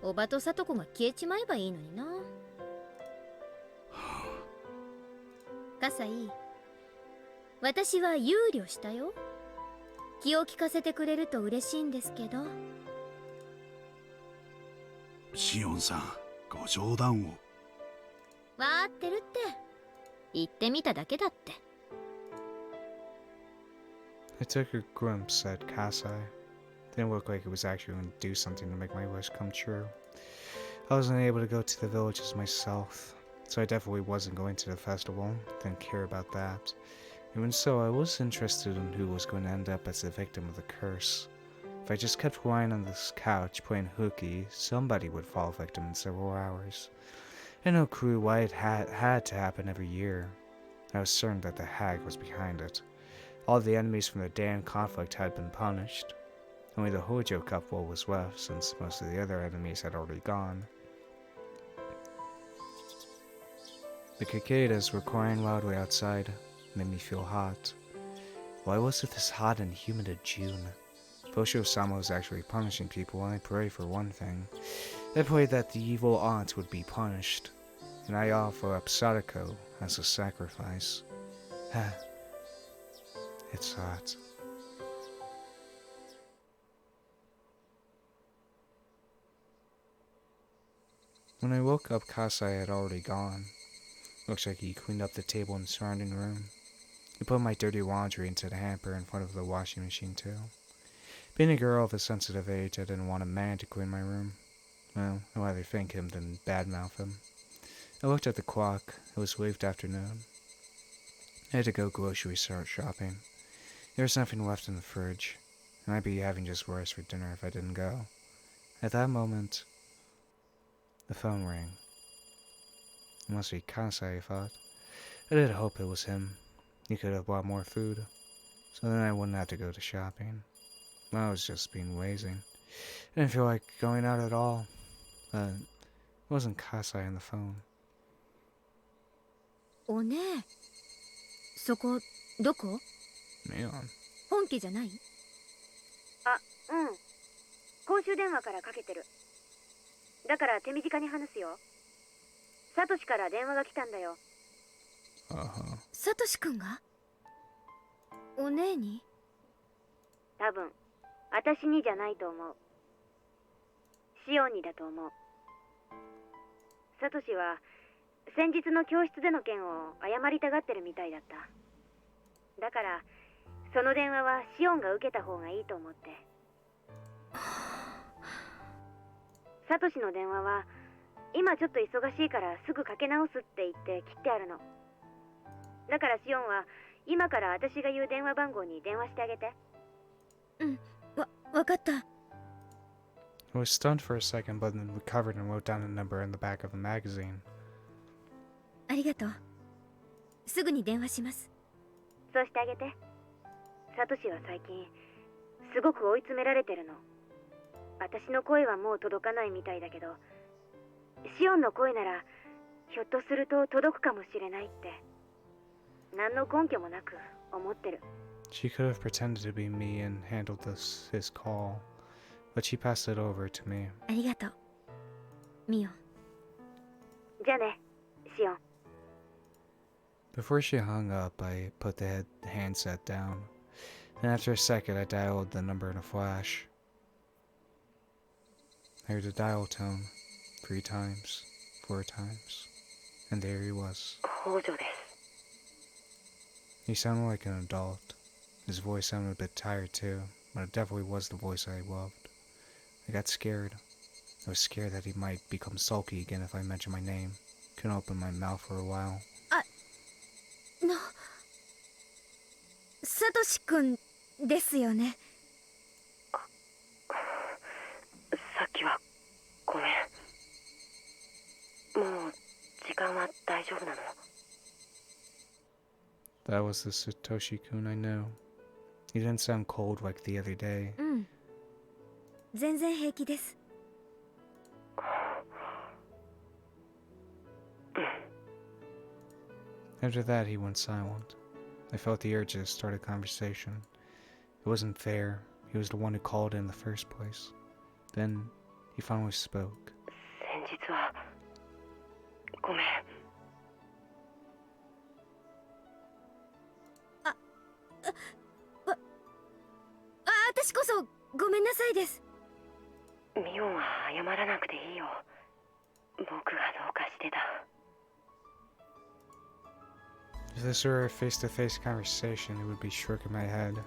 おばとさとこが消えちまえばいいのにな。葛西、私は憂慮したよ。気を利かせてくれると嬉しいんですけど。シオンさん、ご冗談を。わーってるって。言ってみただけだって。I took a glimpse at Kasai. Didn't look like it was actually going to do something to make my wish come true. I wasn't able to go to the villages myself, so I definitely wasn't going to the festival. Didn't care about that. Even so, I was interested in who was going to end up as the victim of the curse. If I just kept lying on this couch playing hooky, somebody would fall victim in several hours. I had no clue why it had to happen every year. I was certain that the hag was behind it. All the enemies from the damn conflict had been punished. Only the Hojo couple was left, since most of the other enemies had already gone. The cicadas were crying loudly outside. Made me feel hot. Why was it this hot and humid in June? Hoshio-sama was actually punishing people, and I prayed for one thing. I prayed that the evil aunt would be punished, and I offer up Sadako as a sacrifice. It's hot. When I woke up, Kasai had already gone. Looks like he cleaned up the table in the surrounding room. He put my dirty laundry into the hamper in front of the washing machine too. Being a girl of a sensitive age, I didn't want a man to clean my room. Well, I'd rather thank him than badmouth him. I looked at the clock. It was late afternoon. I had to go grocery store shopping. There was nothing left in the fridge, and I'd be having just rice for dinner if I didn't go. At that moment, the phone rang. It must be Kasai, I thought. I did hope it was him. He could have bought more food, so then I wouldn't have to go to shopping. I was just being lazy. I didn't feel like going out at all, but it wasn't Kasai on the phone. おねえ、そこどこ？ Man. 本家じゃない？あ、うん。公衆電話からかけてる。だから手短に話すよ。サトシから電話が来たんだよ。サトシ君が？お姉に？多分、私にじゃないと思う。シオンにだと思う。サトシは先日の教室での件を謝りたがってるみたいだった。だからその電話はシオンが受けた方がいいと思って。サトシの電話は今ちょっと忙しいからすぐかけ直すって言って切ってあるの。だからシオンは今から私が言う電話番号に電話してあげて。うん、わかった。I was stunned for a second, but then recovered and wrote down a number in the back of the magazine. ありがとう。すぐに電話します。そうしてあげて。サトシは最近すごく追い詰められてるの。私の声はもう届かないみたいだけど、シオンの声ならひょっとすると届くかもしれないって何の根拠もなく思ってる。 She could have pretended to be me and handled his call, but she passed it over to me. ありがとう、ミオ。じゃあね、シオン。 Before she hung up, I put the handset down, and after a second, I dialed the number in a flash. I heard the dial tone 3 times, 4 times, and there he was. 北条です。 He sounded like an adult. His voice sounded a bit tired too, but it definitely was the voice I loved. I got scared. I was scared that he might become sulky again if I mentioned my name. Couldn't open my mouth for a while. サトシ君ですよね。さっきはごめん。もう時間は大丈夫なの？ That was the Satoshi-kun I knew. He didn't sound cold like the other day. うん、全然平気です。After that, he went silent. I felt the urge to start a conversation. It wasn't fair. He was the one who called in the first place. Then, he finally spoke. 先日はごめん。私こそごめんなさいです。ミオンは謝らなくていいよ。僕がどうかしてた。 If this were a face-to-face conversation, it would be stroking my head. It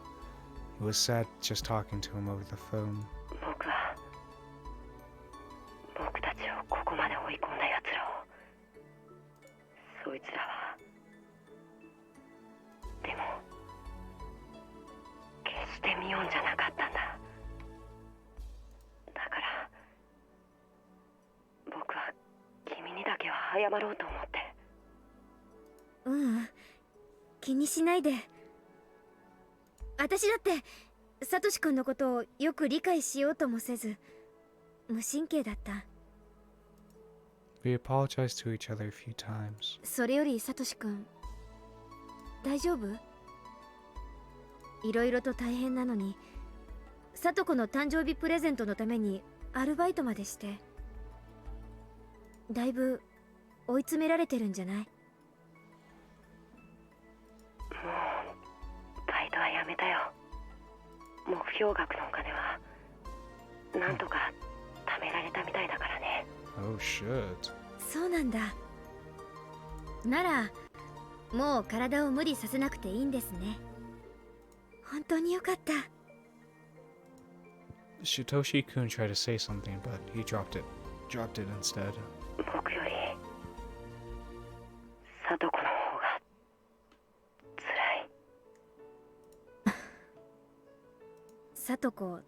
was sad just talking to him over the phone. 僕は僕たちをここまで追い込んだ奴らを、そいつらはでも決してミオンじゃなかったんだ。だから僕は君にだけは謝ろうと思って。ううん、気にしないで。私だってサトシ君のことをよく理解しようともせず無神経だった。 We apologized to each other a few times. それよりサトシ君大丈夫？いろいろと大変なのにサトコの誕生日プレゼントのためにアルバイトまでしてだいぶ追い詰められてるんじゃない？もうバイトはやめたよ。目標額のお金はなんとか貯められたみたいだからね。 Oh shit. そうなんだ。ならもう体を無理させなくていいんですね。本当によかった。 Shitoshi-kun tried to say something, but he dropped it instead. 僕よりサトコの方が辛い。サトコ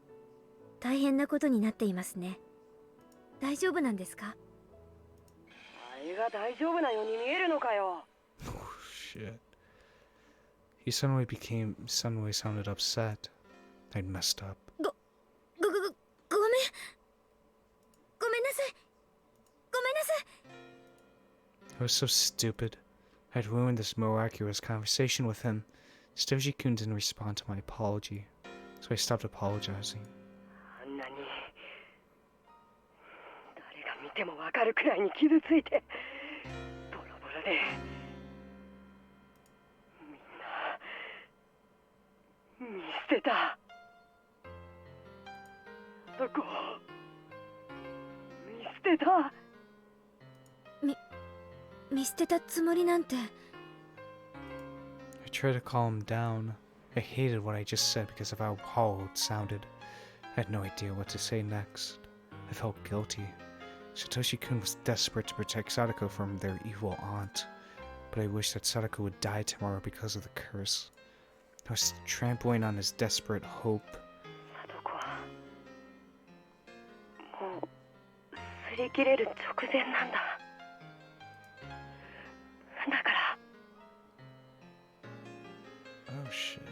大変なことになっていますね。大丈夫なんですか？あれが大丈夫なように見えるのかよ。 Oh shit. He suddenly sounded upset. I'd messed up. ごめん。ごめんなさい。ごめんなさい。 I was so stupid. I'd ruined this miraculous conversation with him. Stoji-kun didn't respond to my apology, so I stopped apologizing. あんなに誰が見てもわかるくらいに傷ついてボロボロで、みんな見捨てた。そこ見捨てた。見捨てたつもりなんて。 I tried to calm him down. I hated what I just said because of how hollow it sounded. I had no idea what to say next. I felt guilty. Satoshi-kun was desperate to protect Sadako from their evil aunt, but I wished that Sadako would die tomorrow because of the curse. I was trampling on his desperate hope. 貞子はもう擦り切れる直前なんだ。だから Oh shit.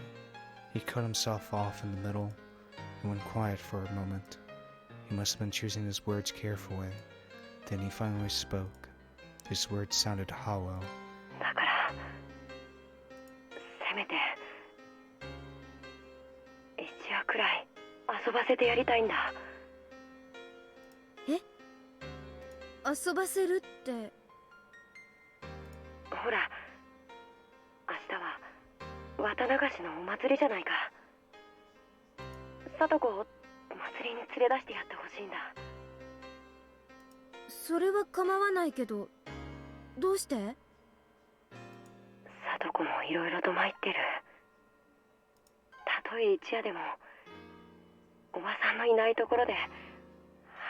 He cut himself off in the middle and went quiet for a moment. He must have been choosing his words carefully. Then he finally spoke. His words sounded hollow. だからせめて一夜くらい遊ばせてやりたいんだ。遊ばせるって。ほら明日は綿流しのお祭りじゃないか。貞子を祭りに連れ出してやってほしいんだ。それは構わないけど、どうして？貞子もいろいろと参ってる。たとえ一夜でもおばさんのいないところで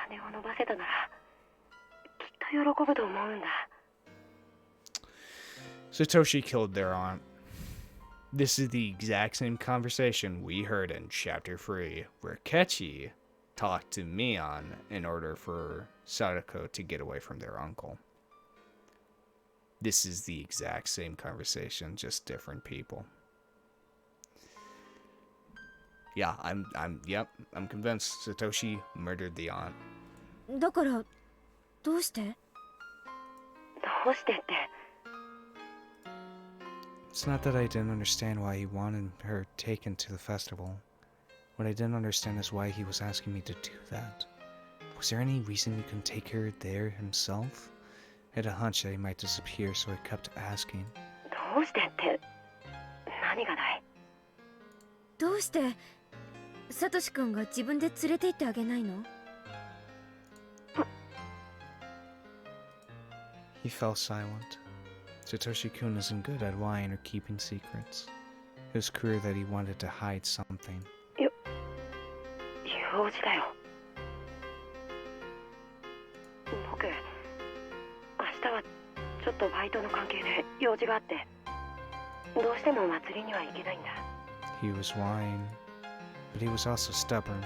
羽を伸ばせたならきっと喜ぶと思うんだ。 Satoshi killed their aunt. This is the exact same conversation we heard in Chapter 3, where Kechi talked to Mion in order for Sadako to get away from their uncle. This is the exact same conversation, just different people. Yeah, I'm convinced Satoshi murdered the aunt. だからどうして？どうしてって。 It's not that I didn't understand why he wanted her taken to the festival. What I didn't understand is why he was asking me to do that. Was there any reason he couldn't take her there himself? I had a hunch that he might disappear, so I kept asking. どうしてって何がだい。どうしてサトシ君が自分で連れて行ってあげないの？ He fell silent. Satoshi-kun isn't good at lying or keeping secrets. It was clear that he wanted to hide something. 用事だよ。僕明日はちょっとバイトの関係で用事があってどうしても祭りには行けないんだ。 He was lying, but he was also stubborn.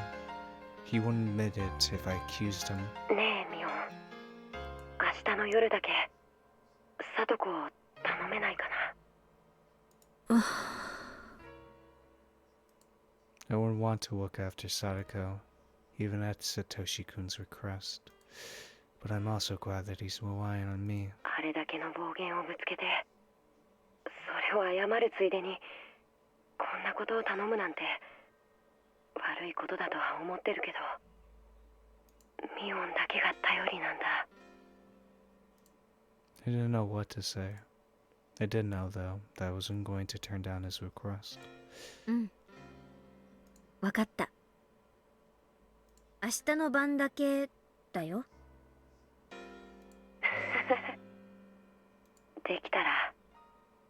He wouldn't admit it if I accused him. ねえミオン、明日の夜だけ貞子を頼めないかな。 I wouldn't want to look after Sadako, even at Satoshi-kun's request. But I'm also glad that he's relying on me. あれだけの暴言をぶつけてそれを謝るついでにこんなことを頼むなんて悪いことだとは思ってるけどミオンだけが頼りなんだ。 I didn't know what to say. I did know, though, that I wasn't going to turn down his request. うん。わかった。明日の晩だけだよ。できたら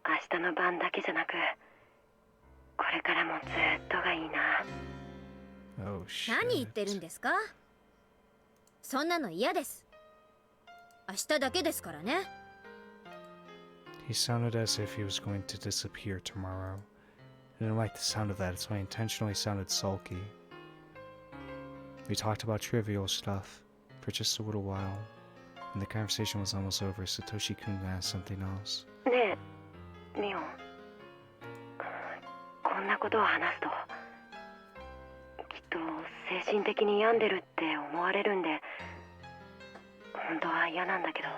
明日の晩だけじゃなくこれからもずっとがいいな。 Oh, shit. 何言ってるんですか？そんなの嫌です。明日だけですからね。 He sounded as if he was going to disappear tomorrow. I didn't like the sound of that, so I intentionally sounded sulky. We talked about trivial stuff for just a little while. When the conversation was almost over, Satoshi-kun asked something else. ねえミオン、こんなことを話すときっと精神的に病んでるって思われるんで本当は嫌なんだけど。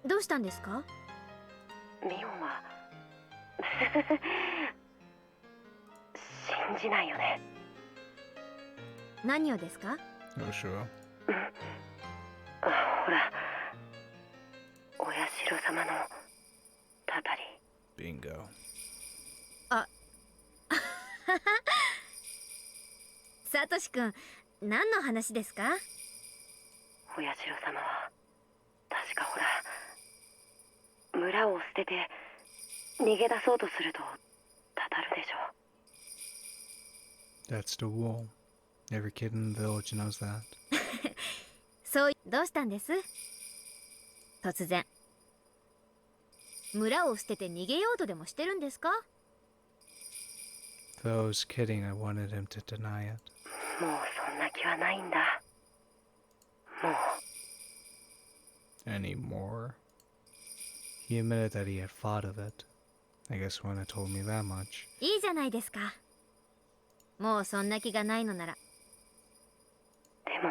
どうしたんですか？ミオンは信じないよね。何をですか？ Oh, sure. ほらお社様のたたり。 Bingo. サトシ君、何の話ですか？お社様は確かほら、村を捨てて逃げ出そうとするとたたるでしょ。 That's the rule. Every kid in the village knows that. どうしたんです？突然。村を捨てて逃げようとでもしてるんですか？ Though I was kidding, I wanted him to deny it. もうそんな気はないんだ。もう。 Anymore. He admitted that he had thought of it. I guess when it told me that much. いいじゃないですか。もうそんな気がないのなら。でも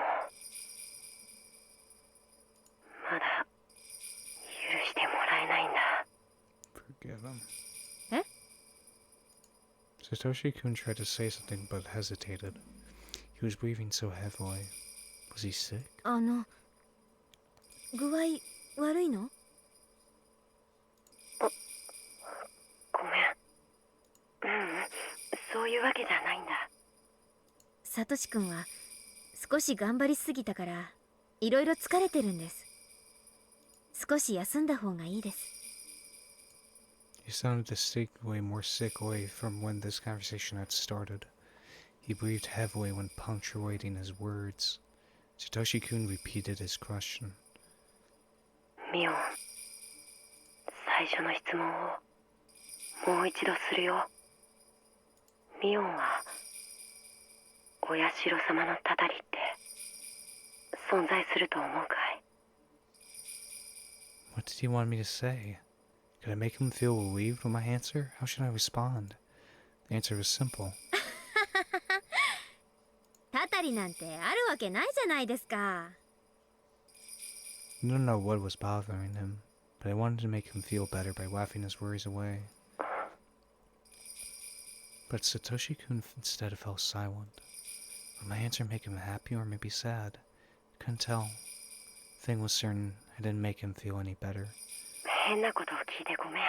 まだ許してもらえないんだ。 Forgive him. え？ Satoshi-kun tried to say something but hesitated. He was breathing so heavily. Was he sick? 具合悪いの？ごめん。そういうわけじゃないんだ。サトシ君は少し頑張りすぎたからいろいろ疲れてるんです。少し休んだ方がいいです。 He sounded distinctly more sick away from when this conversation had started. He breathed heavily when punctuating his words. Satoshi-kun repeated his question. ミオン、最初の質問をもう一度するよ。ミオンはお社様のたたりって存在すると思うかい？ What did he want me to say? Could I make him feel relieved with my answer? How should I respond? The answer was simple. たたりなんてあるわけないじゃないですか。 I don't know what was bothering him, but I wanted to make him feel better by laughing his worries away. But Satoshi-kun instead fell silent. Would my answer make him happy or maybe sad? I couldn't tell. The thing was certain, I didn't make him feel any better. 変なことを聞いてごめん。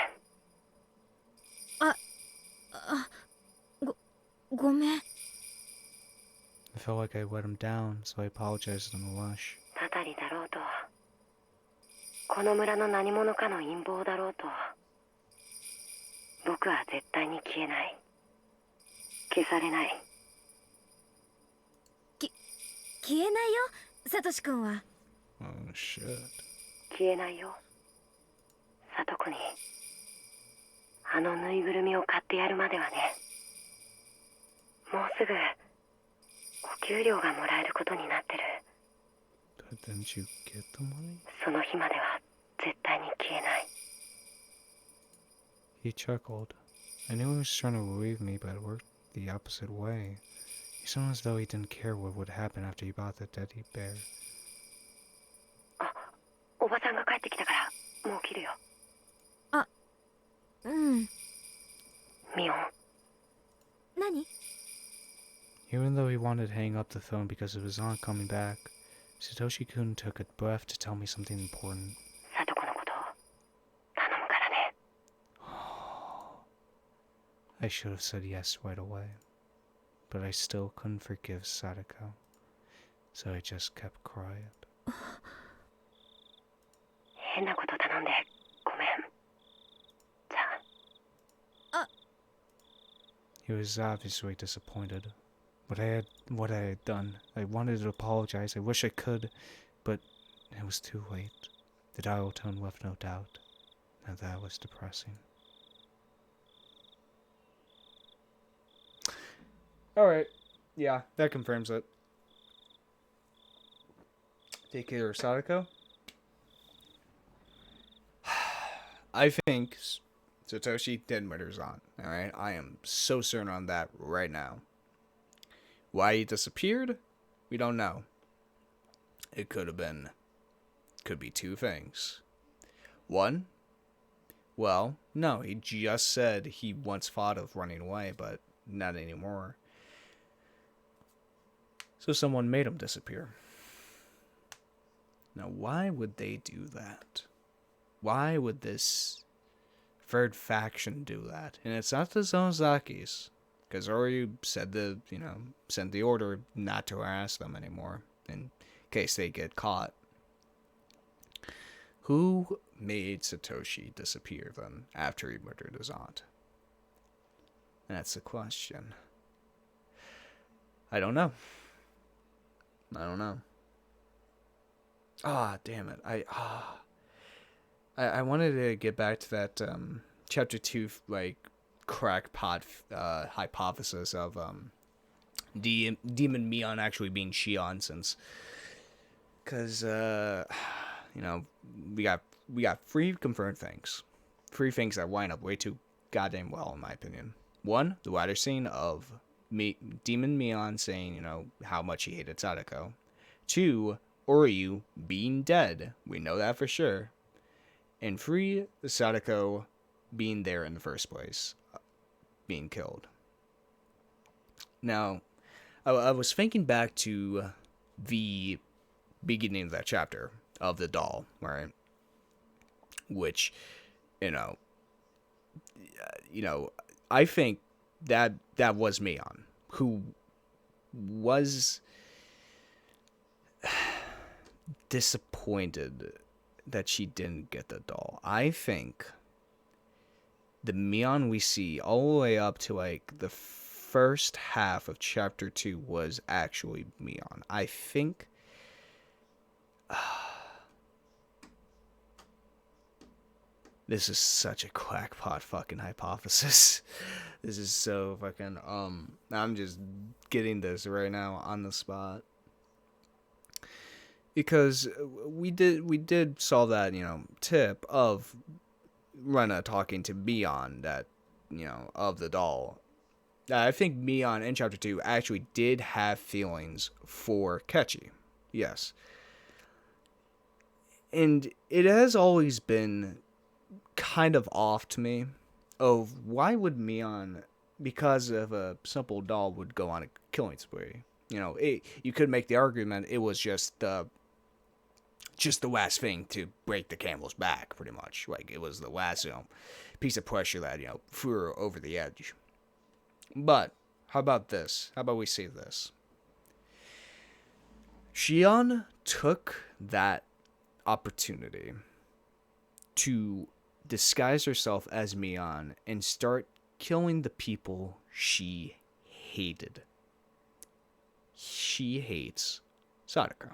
ごめん。 I felt like I let him down, so I apologized in a rush. たたりだろうと、この村の何者かの陰謀だろうと、僕は絶対に消えない。消されない。消えないよ、サトシ君は。 Oh shit. 消えないよ。サトコにあのぬいぐるみを買ってやるまではね。もうすぐお給料がもらえることになってる。 But didn't you get the money? その日までは絶対に消えない。 He chuckled. I knew he was trying to relieve me, but it worked the opposite way. He sounded as though he didn't care what would happen after he bought the teddy bear. あ、おばさんが帰ってきたからもう切るよ。うん。ミオン。何？ Even though he wanted to hang up the phone because of his aunt coming back, Satoshi-kun took a breath to tell me something important. サトコのこと頼むからね。I should have said yes right away, but I still couldn't forgive Sadako, so I just kept quiet. 変なこと頼んでごめん。じゃあ。 He was obviously disappointed. What I had done. I wanted to apologize. I wish I could, but it was too late. The dial tone left no doubt. Now that was depressing. Alright. Yeah, that confirms it. Take care of Sadako. I think Satoshi did murder Zan. Alright? I am so certain on that right now. Why he disappeared? We don't know. It could be two things. One, well, no, he just said he once thought of running away, but not anymore. So someone made him disappear. Now, why would they do that? Why would this third faction do that? And it's not the Zonzakis. Because Oryu said sent the order not to harass them anymore in case they get caught. Who made Satoshi disappear then after he murdered his aunt? That's the question. I don't know. Ah, damn it. I wanted to get back to that chapter 2 like crackpot hypothesis of Demon Mion actually being Shion, since because we got three confirmed things, that line up way too goddamn well in my opinion. One, the latter scene of Demon Mion saying how much he hated Sadako. Two, Oryu being dead, we know that for sure. And three, Sadako being there in the first place, being killed. Now, I was thinking back to the beginning of that chapter of the doll, right? Which, I think that was Mion, who was disappointed that she didn't get the doll. I think the Mion we see all the way up to like the first half of chapter 2 was actually Mion. I think this is such a crackpot fucking hypothesis. This is so fucking I'm just getting this right now on the spot. Because we did solve that, tip of Rena talking to Mion, that, of the doll. I think Mion in chapter 2 actually did have feelings for Kechi. Yes. And it has always been kind of off to me of why would Mion, because of a simple doll, would go on a killing spree. You could make the argument it was just the last thing to break the camel's back, pretty much. Like, it was the last, piece of pressure that, threw her over the edge. But, how about this? How about we see this? Shion took that opportunity to disguise herself as Mion and start killing the people she hated. She hates Sadako.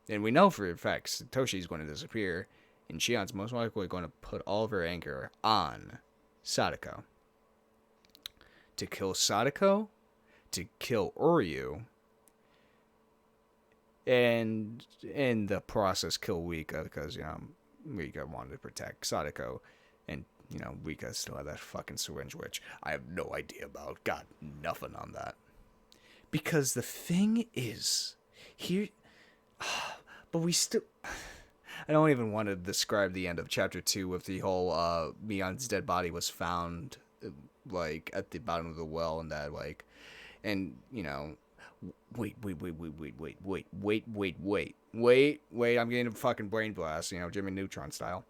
And we know for a fact Satoshi's going to disappear, and Shion's most likely going to put all of her anger on Sadako. To kill Sadako, to kill Oryu, and in the process kill Rika, because, Rika wanted to protect Sadako, and, Rika still had that fucking syringe, which I have no idea about. Got nothing on that. Because the thing is, here... But we still... I don't even want to describe the end of chapter 2 with the whole Mion's dead body was found, like, at the bottom of the well, and that, like... And, wait, I'm getting a fucking brain blast, Jimmy Neutron style.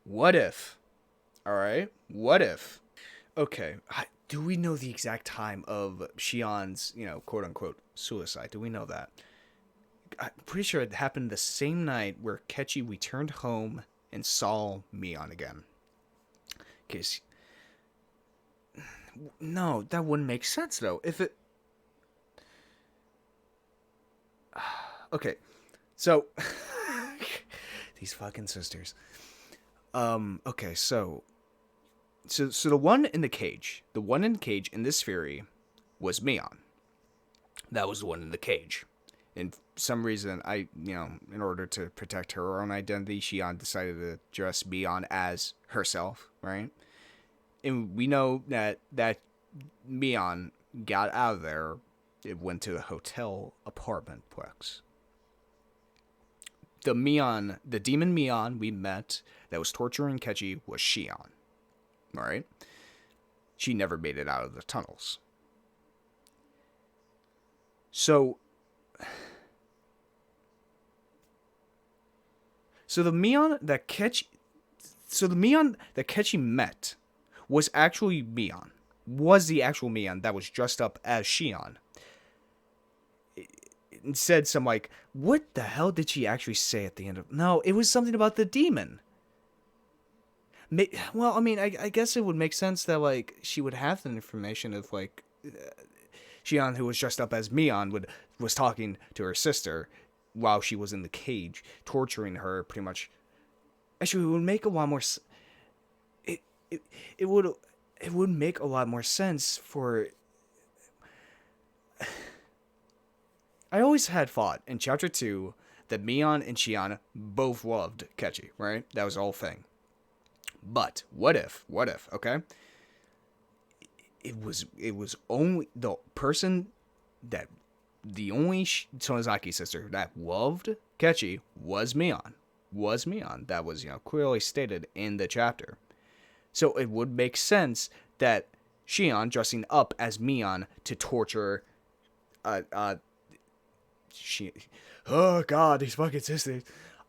What if? Alright? What if? Okay, do we know the exact time of Shion's, quote-unquote, suicide? Do we know that? I'm pretty sure it happened the same night where Kechi returned home and saw Mion again. Cause... No, that wouldn't make sense, though. If it... Okay, so... These fucking sisters. Okay, so the one in the cage in this theory was Mion. That was the one in the cage. And for some reason, in order to protect her own identity, Shion decided to dress Mion as herself, right? And we know that Mion got out of there. It went to a hotel apartment plex. The demon Mion we met that was torturing Kechi was Shion, right? She never made it out of the tunnels. So the Mion that Kechi met was actually the actual Mion that was dressed up as Shion. said some like, what the hell did she actually say at the end of? No, it was something about the demon. Well, I mean, I guess it would make sense that like she would have the information if like Shion, who was dressed up as Mion, was talking to her sister while she was in the cage, torturing her pretty much. Actually, it would make a lot more. It it it would make a lot more sense for. I always had thought in chapter 2 that Mion and Shion both loved Kechi, right? That was the whole thing. But what if, okay? It was only the person that the only Sonozaki sister that loved Kechi was Mion. That was, clearly stated in the chapter. So it would make sense that Shion dressing up as Mion to torture oh god, these fucking sisters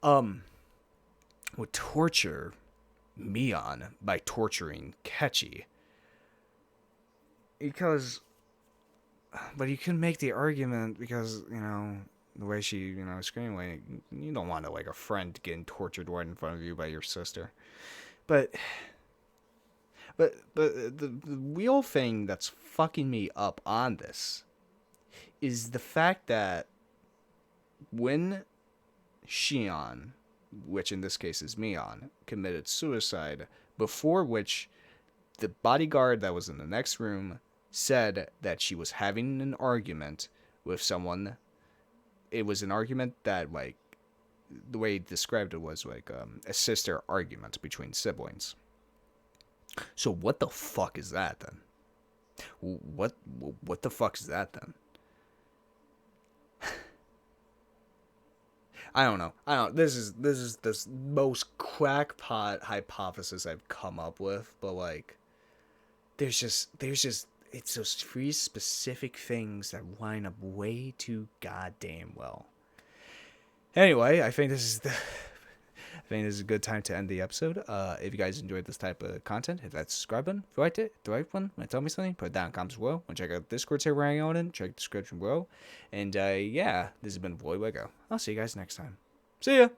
would torture Mion by torturing Kechi. But you can make the argument because, the way she, screaming, like, you don't want to, like, a friend getting tortured right in front of you by your sister. But the real thing that's fucking me up on this is the fact that when Shion, which in this case is Mion, committed suicide, before which the bodyguard that was in the next room said that she was having an argument with someone. It was an argument that, like, the way he described it was like a sister argument between siblings. So what the fuck is that then? What the fuck is that then? I don't know. This is the most crackpot hypothesis I've come up with, but like, there's just it's those three specific things that line up way too goddamn well. Anyway, I think this is a good time to end the episode. If you guys enjoyed this type of content, hit that subscribe button. If you liked it, the right one, want to tell me something, put it down in the comments below. Want to check out the Discord server I'm on in, check the description below. And yeah, this has been Voidlego. I'll see you guys next time. See ya!